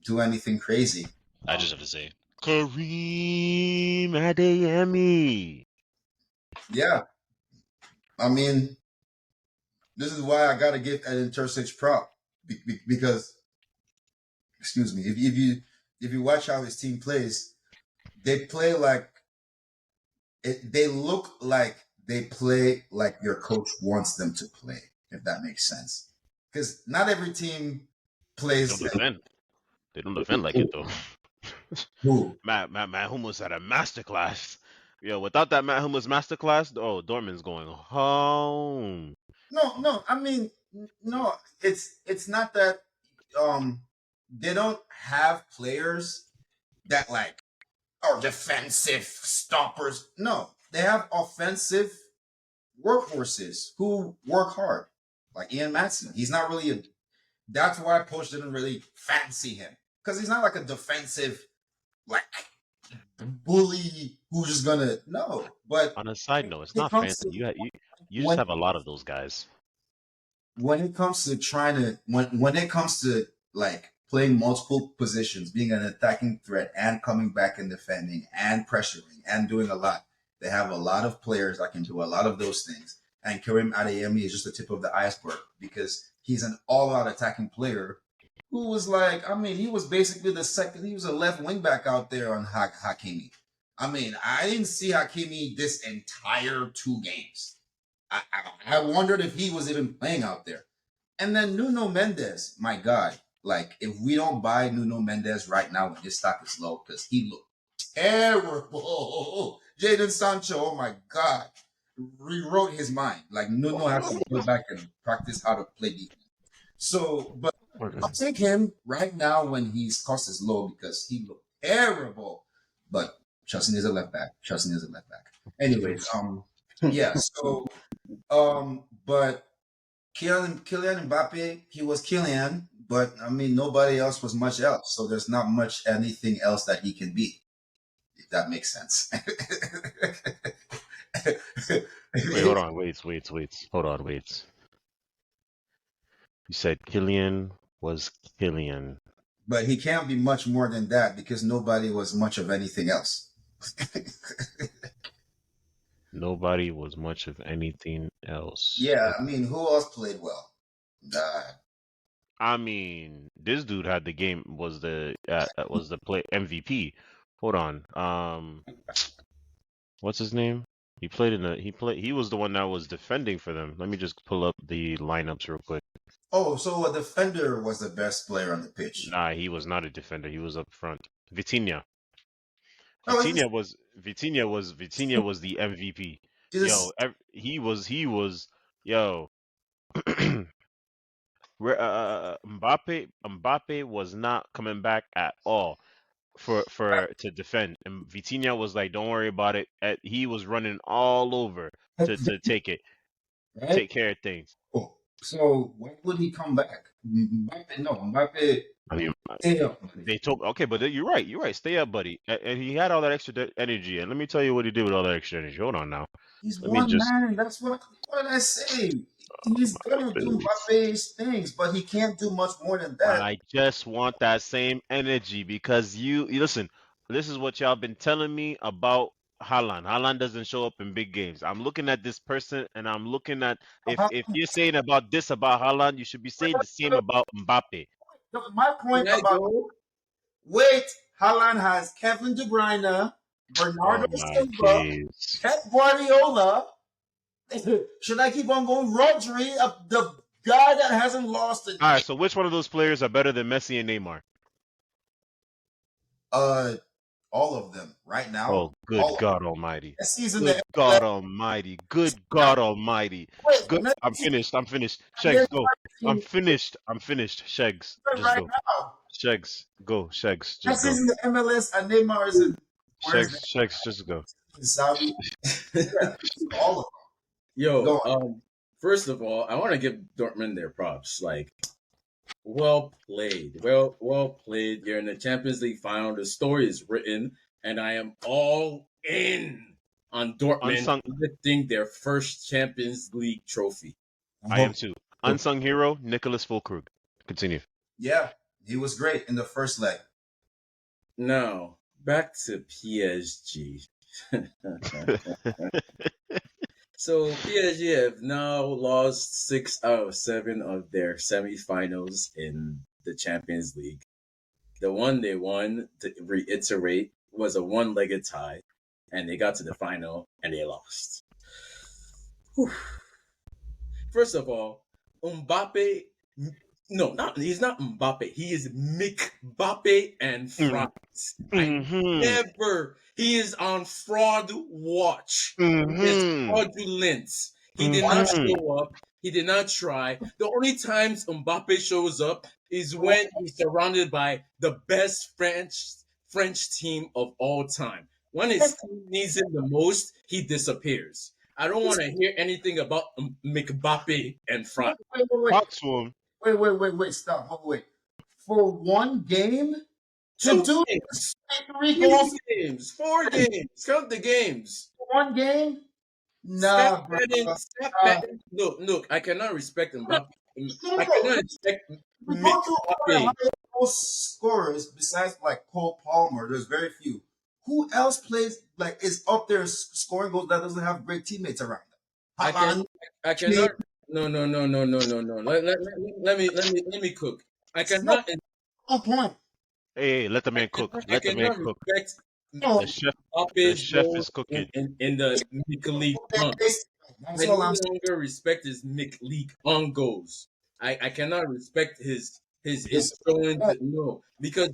Speaker 3: do anything crazy.
Speaker 1: I just have to say, Kareem Adeyemi.
Speaker 3: Yeah, I mean, this is why I gotta give Edin Terzic prop because, excuse me, if you watch how his team plays, they play like they look like they play like your coach wants them to play. If that makes sense, because not every team
Speaker 1: They don't
Speaker 3: plays.
Speaker 1: defend. They don't defend like it though.
Speaker 3: Who?
Speaker 1: Matt Hummels had a masterclass. Yo, without that Matt Hummels masterclass, oh, Dortmund's going home.
Speaker 3: No. I mean, no. It's not that they don't have players that like are defensive stoppers. No, they have offensive workhorses who work hard. Like Ian Matson, he's not really a. That's why Poch didn't really fancy him because he's not like a defensive like bully who's just gonna no. But
Speaker 1: On a side note, it's
Speaker 3: when it
Speaker 1: not
Speaker 3: comes
Speaker 1: fancy.
Speaker 3: to
Speaker 1: You just
Speaker 3: when
Speaker 1: have a lot of those guys.
Speaker 3: when it comes to trying to when it comes to like playing multiple positions, being an attacking threat and coming back and defending and pressuring and doing a lot, they have a lot of players that can do a lot of those things. And Karim Adeyemi is just the tip of the iceberg because he's an all-out attacking player who was like, I mean, he was basically the second. He was a left wing back out there on Hakimi. I mean, I didn't see Hakimi this entire 2 games. I wondered if he was even playing out there. And then Nuno Mendes, my God, like if we don't buy Nuno Mendes right now when his stock is low, because he looked terrible. Jadon Sancho, oh my God, rewrote his mind. Like Nuno has to go back and practice how to play defense. So, but I'll take him right now when his cost is low because he looked terrible. But Chelsea needs a left back. Chelsea needs a left back. Anyways, yeah. So, but Kylian Mbappe, he was Kylian, but I mean nobody else was much else. So there's not much anything else that he can be. If that makes sense.
Speaker 1: Wait, hold on. Wait. Hold on, wait. You said Killian was Killian.
Speaker 3: But he can't be much more than that because nobody was much of anything else.
Speaker 1: Nobody was much of anything else.
Speaker 3: Yeah, I mean, who else played well?
Speaker 1: I mean, this dude had the game was the play MVP. Hold on. What's his name? He was the one that was defending for them. Let me just pull up the lineups real quick.
Speaker 3: Oh, so a defender was the best player on the pitch.
Speaker 1: Nah, he was not a defender. He was up front. Vitinha.
Speaker 3: No,
Speaker 1: Vitinha was the MVP.
Speaker 3: he's
Speaker 1: Yo, he was yo. Mbappe was not coming back at all for to defend, and Vitinha was like, "Don't worry about it." He was running all over to
Speaker 3: right.
Speaker 1: take care of things.
Speaker 3: Oh, so when would he come back? Mbappe, no, Mbappe,
Speaker 1: I mean,
Speaker 3: stay up, buddy.
Speaker 1: they told okay, but you're right. You're right. Stay up, buddy. And he had all that extra energy. And let me tell you what he did with all that extra energy. Hold on now.
Speaker 3: He's
Speaker 1: Let me
Speaker 3: one
Speaker 1: just.
Speaker 3: man. That's what did I say? He's gonna do Mbappe's things, but he can't do much more than that.
Speaker 1: I just want that same energy because you listen. This is what y'all been telling me about Haaland. Haaland doesn't show up in big games. I'm looking at this person and I'm looking at if you're saying about this about Haaland, you should be saying the same about Mbappe.
Speaker 3: My
Speaker 2: Can
Speaker 3: point
Speaker 2: I
Speaker 3: about
Speaker 2: go?
Speaker 3: wait, Haaland has Kevin De Bruyne, Bernardo
Speaker 1: Oh my
Speaker 3: Silva,
Speaker 1: days.
Speaker 3: Pep Guardiola. Should I keep on going? Rodri, the guy that hasn't lost a
Speaker 1: All right, so which one of those players are better than Messi and Neymar?
Speaker 3: uh all of them right now.
Speaker 1: Oh, good
Speaker 3: All of them.
Speaker 1: God Almighty.
Speaker 3: This season
Speaker 1: Good
Speaker 3: the
Speaker 1: God Almighty. Good God Almighty.
Speaker 3: wait,
Speaker 1: Good. I'm
Speaker 3: Messi
Speaker 1: finished. I'm finished.
Speaker 3: and
Speaker 1: Shegs, go. I'm finished. I'm finished. Shegs, just
Speaker 3: right
Speaker 1: go.
Speaker 3: now.
Speaker 1: Shegs, go. Shegs, just
Speaker 3: Messi's
Speaker 1: go.
Speaker 3: in the MLS and Neymar is in where's that?
Speaker 1: Shegs, just go.
Speaker 3: In Saudi. Yeah, all of them.
Speaker 2: Yo,
Speaker 3: Go on.
Speaker 2: first of all, I want to give Dortmund their props. Like, well played, well played. You're in the Champions League final. The story is written, and I am all in on Dortmund
Speaker 1: Unsung.
Speaker 2: lifting their first Champions League trophy.
Speaker 1: I am too. Unsung hero, Nicholas Fulkrug. Continue.
Speaker 3: Yeah, he was great in the first leg.
Speaker 2: Now back to PSG. So PSG have now lost 6 out of 7 of their semifinals in the Champions League. The one they won, to reiterate, was a one-legged tie, and they got to the final and they lost. Whew. First of all, Mbappe, no, he's not Mbappe. He is McBAPPE and Fries. He is on fraud watch. He is fraudulent. He did not show up. He did not try. The only times Mbappe shows up is when he's surrounded by the best French team of all time. When his team needs him the most, he disappears. I don't want to hear anything about McBAPPE and Fries.
Speaker 1: Talk to him.
Speaker 3: Wait, stop. Oh, wait. For one game? To
Speaker 2: 2
Speaker 3: do
Speaker 2: games.
Speaker 3: 3
Speaker 2: 3
Speaker 3: goals
Speaker 2: games. 4 games. Count the games.
Speaker 3: for one game? Nah,
Speaker 2: Stop
Speaker 3: bro.
Speaker 2: betting. Look, I cannot respect Mbappe. I cannot respect
Speaker 3: We go to
Speaker 2: Mbappe.
Speaker 3: goal scorers besides like Cole Palmer. There's very few. Who else plays like is up there scoring goals that doesn't have great teammates around them?
Speaker 2: I cannot. No. Let me cook. I cannot.
Speaker 3: No point.
Speaker 1: Hey, let the man cook.
Speaker 2: I
Speaker 1: Let the man
Speaker 2: cannot
Speaker 1: cook.
Speaker 2: respect
Speaker 3: No.
Speaker 1: The
Speaker 2: Mbappe's
Speaker 1: chef
Speaker 2: role
Speaker 1: is cooking.
Speaker 2: in the League One.
Speaker 3: That's
Speaker 2: I
Speaker 3: all
Speaker 2: no
Speaker 3: I'm saying.
Speaker 2: longer respect his League on goals. I cannot respect his showing no, because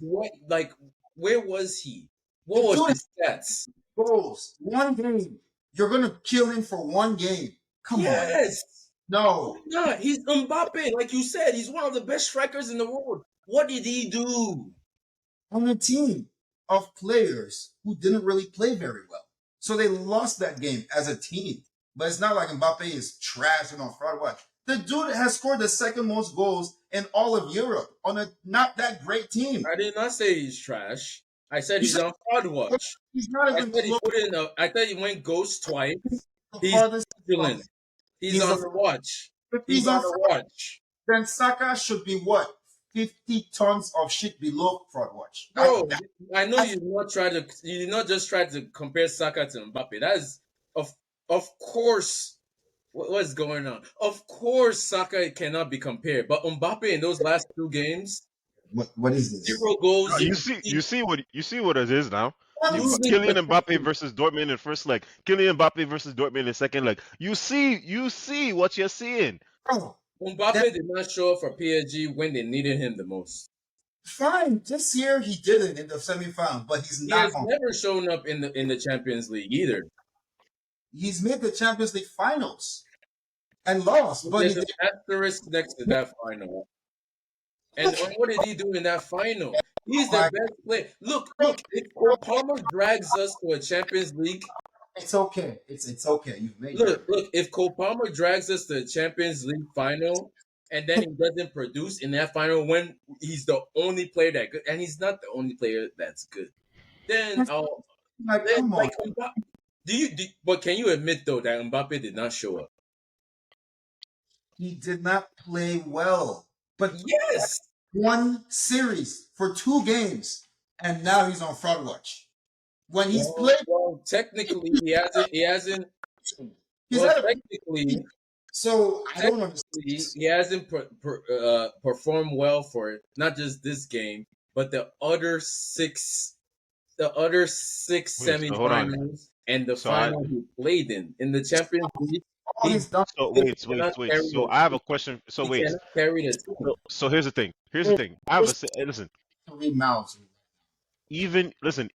Speaker 2: where was he? What was his stats?
Speaker 3: Goals. One game. You're gonna kill him for one game. Come on.
Speaker 2: Yes.
Speaker 3: No.
Speaker 2: Yeah, he's Mbappe, like you said. He's one of the best strikers in the world. What did he do?
Speaker 3: On a team of players who didn't really play very well. So they lost that game as a team. But it's not like Mbappe is trash and on fraud watch. The dude has scored the second most goals in all of Europe on a not that great team.
Speaker 2: I did not say he's trash. I said he's on fraud watch.
Speaker 3: He's not
Speaker 2: I
Speaker 3: even
Speaker 2: said he
Speaker 3: close.
Speaker 2: put in I thought he went ghost twice.
Speaker 3: The
Speaker 2: He's
Speaker 3: farthest
Speaker 2: vigilant. He's on the watch.
Speaker 3: If
Speaker 2: He's on the watch.
Speaker 3: then Saka should be what? 50 tons of shit below fraud watch.
Speaker 2: Bro, I know you did not just try to compare Saka to Mbappe. That is of course what's going on. Of course Saka cannot be compared, but Mbappe in those last 2 games,
Speaker 3: what is this?
Speaker 2: 0 goals.
Speaker 1: You see what it is now.
Speaker 2: Losing
Speaker 1: Kylian
Speaker 2: the
Speaker 1: Mbappe
Speaker 2: trophy.
Speaker 1: versus Dortmund in first leg. Kylian Mbappe versus Dortmund in second leg. You see what you're seeing.
Speaker 3: Bro,
Speaker 2: Mbappe did not show up for PSG when they needed him the most.
Speaker 3: Fine, this year he didn't in the semifinal, but he's
Speaker 2: He
Speaker 3: not
Speaker 2: has
Speaker 3: on.
Speaker 2: never shown up in the Champions League either.
Speaker 3: He's made the Champions League finals and lost, but he
Speaker 2: There's an
Speaker 3: did.
Speaker 2: asterisk next to that final. And what did he do in that final? He's their
Speaker 3: Like,
Speaker 2: best player. Look, if Cole Palmer drags us to a Champions League,
Speaker 3: it's okay. It's okay. You've made your.
Speaker 2: look, if Cole Palmer drags us to the Champions League final and then he doesn't produce in that final when he's the only player that good, and he's not the only player that's good, then
Speaker 3: Like, come on.
Speaker 2: but can you admit though that Mbappe did not show up?
Speaker 3: He did not play well, but
Speaker 2: Yes.
Speaker 3: one series for 2 games, and now he's on fraud watch. When he's played,
Speaker 2: Well, technically he hasn't.
Speaker 3: he's
Speaker 2: Well,
Speaker 3: had a.
Speaker 2: technically,
Speaker 3: So I don't understand.
Speaker 2: he hasn't performed well for not just this game, but the other six
Speaker 1: Wait, so hold on.
Speaker 2: semifinals and the
Speaker 1: So I
Speaker 2: final he played in the Champions League.
Speaker 3: All
Speaker 2: He
Speaker 3: he's done
Speaker 1: so
Speaker 2: he
Speaker 1: wait,
Speaker 2: cannot carry
Speaker 1: So
Speaker 2: the
Speaker 1: I have
Speaker 2: team.
Speaker 1: a question. So
Speaker 2: He
Speaker 1: wait.
Speaker 2: cannot carry the team.
Speaker 1: So here's the thing. Here's the thing. I have a hey, listen.
Speaker 3: 3 mouths.
Speaker 1: Even listen.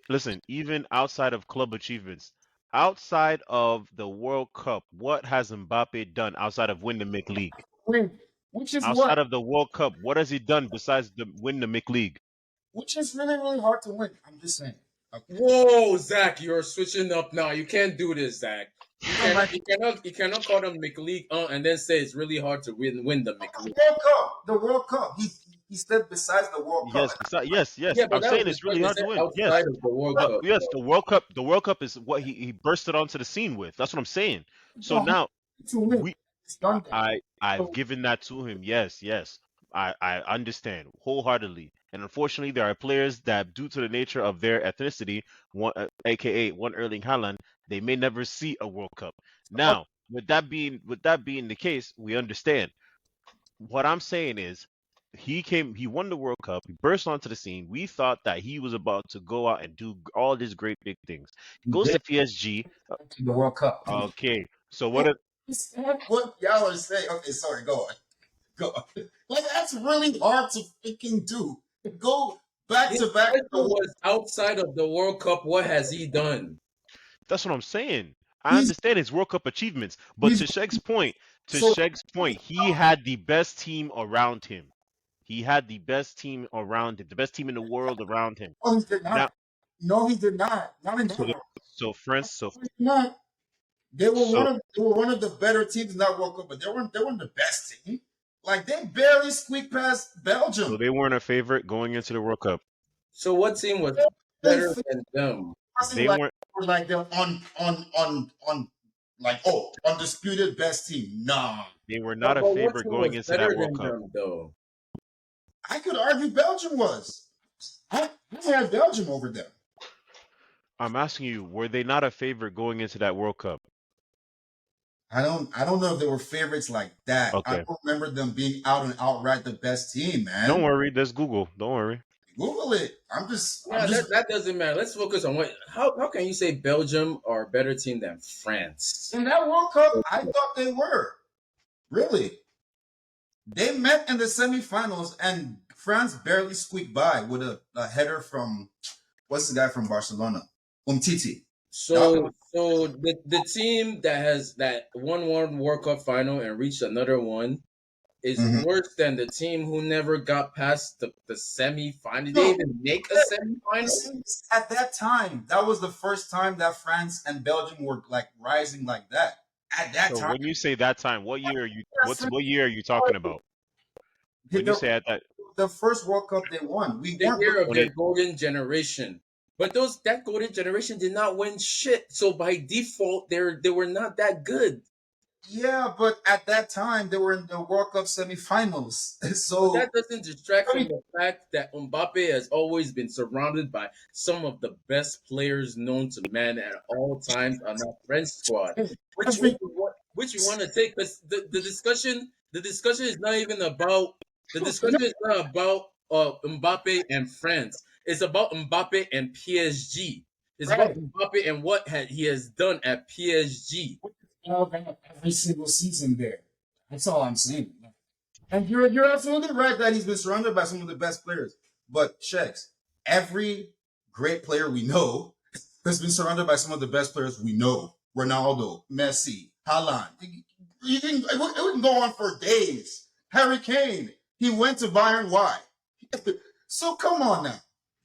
Speaker 1: Listen. Even outside of club achievements, outside of the World Cup, what has Mbappe done outside of win the McLeague? League?
Speaker 3: Wait, which is
Speaker 1: Outside
Speaker 3: what?
Speaker 1: of the World Cup, what has he done besides the win the McLeague? League?
Speaker 3: Which is really, really hard to win. I'm just saying. Okay.
Speaker 2: Whoa, Zach, you're switching up now. You can't do this, Zach. You cannot call them McLeague and then say it's really hard to win the McLeague.
Speaker 3: The World Cup. He said besides the World Cup.
Speaker 1: Yes.
Speaker 2: Yeah, but
Speaker 1: I'm saying it's really hard to win. Yes.
Speaker 2: outside of the World Cup.
Speaker 1: Yes, the World Cup is what he bursted onto the scene with. That's what I'm saying. So now
Speaker 3: To win.
Speaker 1: we
Speaker 3: It's done that.
Speaker 1: I've given that to him. Yes. I understand wholeheartedly. And unfortunately, there are players that, due to the nature of their ethnicity, aka one Erling Haaland, they may never see a World Cup. Now, with that being the case, we understand. What I'm saying is, he won the World Cup, he burst onto the scene. We thought that he was about to go out and do all these great big things. Goes to PSG.
Speaker 3: To the World Cup.
Speaker 1: Okay, so what?
Speaker 3: What y'all are saying? Okay, sorry. Go on. Like, that's really hard to freaking do. Go back
Speaker 2: His
Speaker 3: to back.
Speaker 2: question was outside of the World Cup, what has he done?
Speaker 1: That's what I'm saying. I
Speaker 3: He's-
Speaker 1: understand his World Cup achievements, but
Speaker 3: he's-
Speaker 1: to Sheg's point,
Speaker 3: So-
Speaker 1: he had the best team around him. He had the best team around him, the best team in the world around him.
Speaker 3: Oh, he did not.
Speaker 1: Now,
Speaker 3: No, he did not. Not in that
Speaker 1: so,
Speaker 3: one.
Speaker 1: so France, so
Speaker 3: He did not. They were
Speaker 1: So-
Speaker 3: one of the better teams in that World Cup, but they weren't the best team. Like, they barely squeaked past Belgium.
Speaker 1: so they weren't a favorite going into the World Cup.
Speaker 2: So what team was better than them?
Speaker 1: They
Speaker 3: like,
Speaker 1: weren't.
Speaker 3: like they're on like, oh, undisputed best team. Nah.
Speaker 1: They were not a
Speaker 2: But what
Speaker 1: favorite
Speaker 2: team
Speaker 1: going
Speaker 2: was
Speaker 1: into
Speaker 2: better
Speaker 1: that World
Speaker 2: than
Speaker 1: Cup.
Speaker 2: them, though?
Speaker 3: I could argue Belgium was. I had Belgium over them.
Speaker 1: I'm asking you, were they not a favorite going into that World Cup?
Speaker 3: I don't know if they were favorites like that. I
Speaker 1: Okay.
Speaker 3: don't remember them being out and outright the best team, man.
Speaker 1: Don't worry, there's Google. Don't worry.
Speaker 3: Google it. I'm just
Speaker 2: That doesn't matter. Let's focus on what. How can you say Belgium are a better team than France?
Speaker 3: in that World Cup, I thought they were. Really. They met in the semifinals and France barely squeaked by with a header from what's the guy from Barcelona? Umtiti.
Speaker 2: So the team that won one World Cup final and reached another one is
Speaker 3: Mhm.
Speaker 2: worse than the team who never got past the semifinal. Did they even make a semifinal?
Speaker 3: At that time, that was the first time that France and Belgium were like rising like that. At that
Speaker 1: So
Speaker 3: time,
Speaker 1: when you say that time, what year are you? What year are you talking about? When you say at that,
Speaker 3: the first World Cup they won, we
Speaker 2: The
Speaker 3: weren't.
Speaker 2: year of
Speaker 1: When
Speaker 2: their
Speaker 1: it-
Speaker 2: golden generation. But that golden generation did not win shit. So by default, they were not that good.
Speaker 3: Yeah, but at that time they were in the World Cup semifinals. So
Speaker 2: That doesn't distract from the fact that Mbappe has always been surrounded by some of the best players known to man at all times on that French squad. Which you want to take? Because the discussion is not even about Mbappe and France. It's about Mbappe and PSG. It's about Mbappe and what he has done at PSG.
Speaker 3: every single season there. That's all I'm saying. And you're absolutely right that he's been surrounded by some of the best players. But Shex, every great player we know has been surrounded by some of the best players we know. Ronaldo, Messi, Haaland. It can go on for days. Harry Kane, he went to Bayern. Why? So come on now.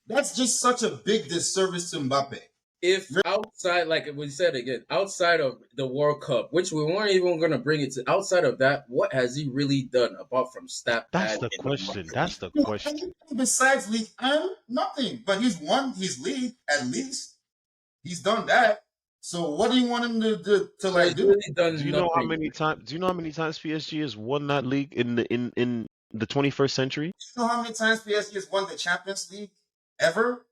Speaker 3: That's just such a big disservice to Mbappe.
Speaker 2: If outside, like we said again, outside of the World Cup, which we weren't even going to bring it to, outside of that, what has he really done apart from stat
Speaker 1: That's
Speaker 2: pad
Speaker 1: the
Speaker 2: and
Speaker 1: question. That's the
Speaker 3: Yeah,
Speaker 1: question.
Speaker 3: besides League nothing. But he's won his league at least. He's done that. So what do you want him to
Speaker 2: So
Speaker 3: like
Speaker 2: he's
Speaker 3: do?
Speaker 2: really
Speaker 1: Do
Speaker 2: done
Speaker 1: you know how
Speaker 2: nothing.
Speaker 1: many times? Do you know how many times PSG has won that league in the 21st century?
Speaker 3: You know how many times PSG has won the Champions League ever?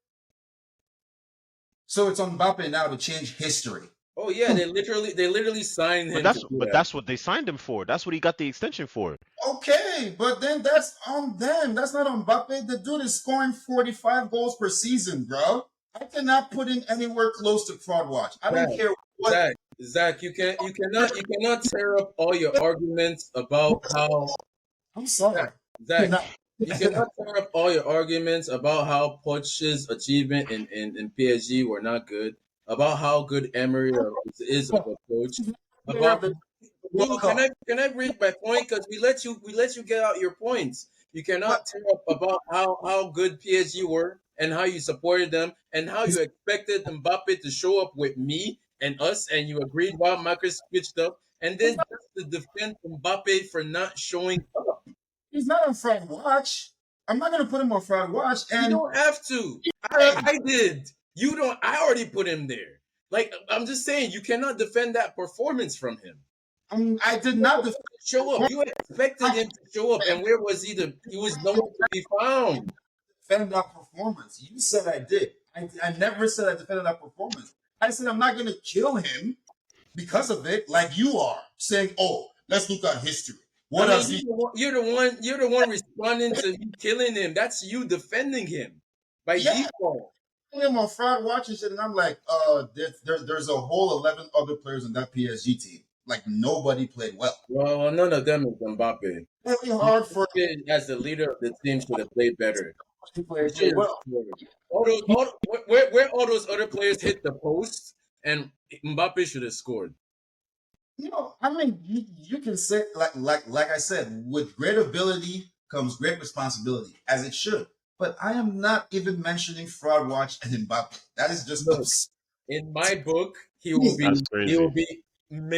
Speaker 3: So it's on Mbappe now to change history.
Speaker 2: Oh yeah, they literally signed
Speaker 1: But
Speaker 2: him to
Speaker 1: that's
Speaker 2: do
Speaker 1: but
Speaker 2: that.
Speaker 1: that's what they signed him for. That's what he got the extension for.
Speaker 3: Okay, but then that's on them. That's not on Mbappe. The dude is scoring 45 goals per season, bro. I cannot put him anywhere close to fraud watch. I
Speaker 2: Zach,
Speaker 3: don't care what.
Speaker 2: Zach, you cannot tear up all your arguments about how
Speaker 3: I'm sorry.
Speaker 2: Zach,
Speaker 3: Cannot.
Speaker 2: you cannot tear up all your arguments about how Poch's achievement in PSG were not good, about how good Emery is of a coach,
Speaker 3: Player of
Speaker 2: about
Speaker 3: the
Speaker 2: no,
Speaker 3: World
Speaker 2: can
Speaker 3: Cup.
Speaker 2: I read my point? Because we let you get out your points. You
Speaker 3: But
Speaker 2: cannot tear up about how good PSG were and how you supported them and how you expected Mbappe to show up with me and us, and you agreed while Marcus switched up, and
Speaker 3: he's
Speaker 2: then
Speaker 3: not,
Speaker 2: just to defend Mbappe for not showing up.
Speaker 3: he's not on fraud watch. I'm not gonna put him on fraud watch.
Speaker 2: You
Speaker 3: And
Speaker 2: don't have to.
Speaker 3: hey,
Speaker 2: I did. You don't. I already put him there. Like I'm just saying, you cannot defend that performance from him.
Speaker 3: I did not defend.
Speaker 2: Show up. You expected him to show up, and where was he? He was nowhere to be found.
Speaker 3: Defend that performance. You said I did. I never said I defended that performance. I said I'm not going to kill him because of it, like you are saying. Oh, let's look at history.
Speaker 2: I
Speaker 3: What
Speaker 2: mean,
Speaker 3: has he?
Speaker 2: you're the one responding to me killing him. That's you defending him by
Speaker 3: Yeah,
Speaker 2: default.
Speaker 3: him on fraud watch and shit, and I'm like, there's a whole 11 other players in that PSG team. Like nobody played well.
Speaker 2: Well, none of them is Mbappe.
Speaker 3: Really hard for
Speaker 2: Mbappe, as the leader of the team, should have played better. He
Speaker 3: players play
Speaker 2: should have
Speaker 3: well.
Speaker 2: scored. Where all those other players hit the post, and Mbappe should have scored.
Speaker 3: I mean, you can say like I said, with great ability comes great responsibility, as it should. But I am not even mentioning fraud watch and Mbappe. That is just
Speaker 2: Look,
Speaker 3: absurd.
Speaker 2: in my book, he will be
Speaker 1: That's
Speaker 2: he
Speaker 1: crazy.
Speaker 2: will be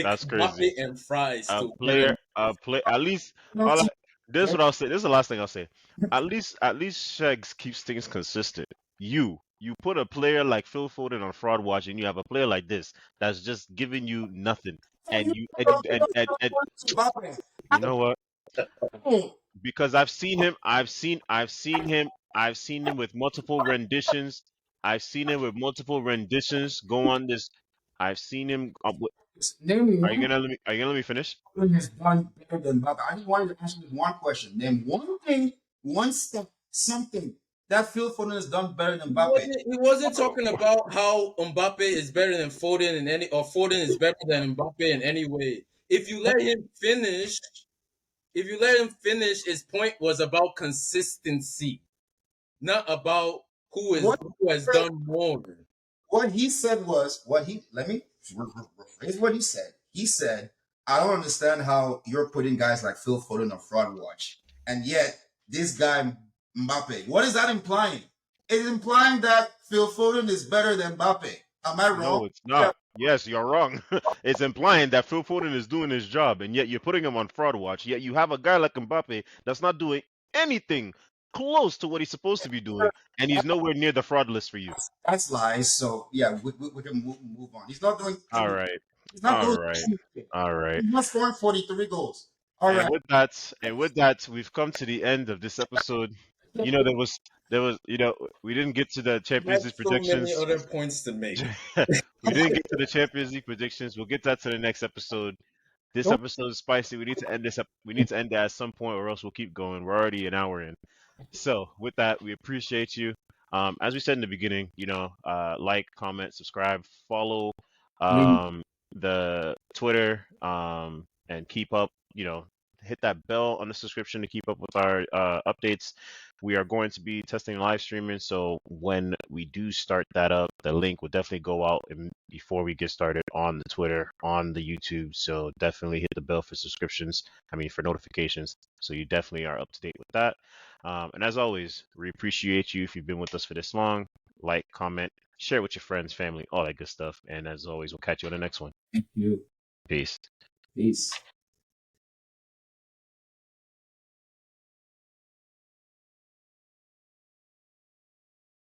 Speaker 1: That's crazy.
Speaker 2: McBAPPE and fries
Speaker 1: A
Speaker 2: to
Speaker 1: player, a play. At least, all I, this is what I'll say. This is the last thing I'll say. At least Shags keeps things consistent. You put a player like Phil Foden on fraud watch, and you have a player like this that's just giving you nothing. And you know what? Because I've seen him with multiple renditions. I've seen him with multiple renditions go on this. I've seen him.
Speaker 3: Name
Speaker 1: Are you
Speaker 3: one
Speaker 1: gonna let me? Are you gonna let me finish?
Speaker 3: thing has done better than Mbappe. I just wanted to ask you one question. Name one thing, one step, something that Phil Foden has done better than
Speaker 2: He
Speaker 3: Mbappe.
Speaker 2: wasn't, he wasn't talking about how Mbappe is better than Foden in any or Foden is better than Mbappe in any way. If you let him finish, his point was about consistency, not about
Speaker 3: What
Speaker 2: who has done more.
Speaker 3: what he said was what he let me rephrase what he said. He said, I don't understand how you're putting guys like Phil Foden on fraud watch. And yet this guy Mbappe, what is that implying? It's implying that Phil Foden is better than Mbappe. Am I wrong?
Speaker 1: No, it's
Speaker 3: Yeah.
Speaker 1: not. Yes, you're wrong. It's implying that Phil Foden is doing his job, and yet you're putting him on fraud watch. Yet you have a guy like Mbappe that's not doing anything close to what he's supposed to be doing, and he's nowhere near the fraud list for you.
Speaker 3: That's lies. So yeah, we can move on. He's not doing
Speaker 1: All
Speaker 3: anything.
Speaker 1: right,
Speaker 3: He's not
Speaker 1: all
Speaker 3: doing
Speaker 1: right,
Speaker 3: anything.
Speaker 1: all right.
Speaker 3: He's not scoring 43 goals. All
Speaker 1: And
Speaker 3: right.
Speaker 1: with that, we've come to the end of this episode. You know, we didn't get to the
Speaker 2: I have
Speaker 1: Champions League
Speaker 2: so many
Speaker 1: predictions.
Speaker 2: other points to make.
Speaker 1: We didn't get to the Champions League predictions. We'll get that to the next episode. This episode is spicy. We need to end this up. We need to end it at some point, or else we'll keep going. We're already an hour in. So with that, we appreciate you. As we said in the beginning, like, comment, subscribe, follow the Twitter, and keep up, hit that bell on the subscription to keep up with our updates. We are going to be testing live streaming, so when we do start that up, the link will definitely go out before we get started on the Twitter, on the YouTube. So definitely hit the bell for subscriptions. I mean, for notifications. So you definitely are up to date with that. And as always, we appreciate you if you've been with us for this long. Like, comment, share with your friends, family, all that good stuff. And as always, we'll catch you on the next one.
Speaker 4: Thank you.
Speaker 1: Peace.
Speaker 4: Peace.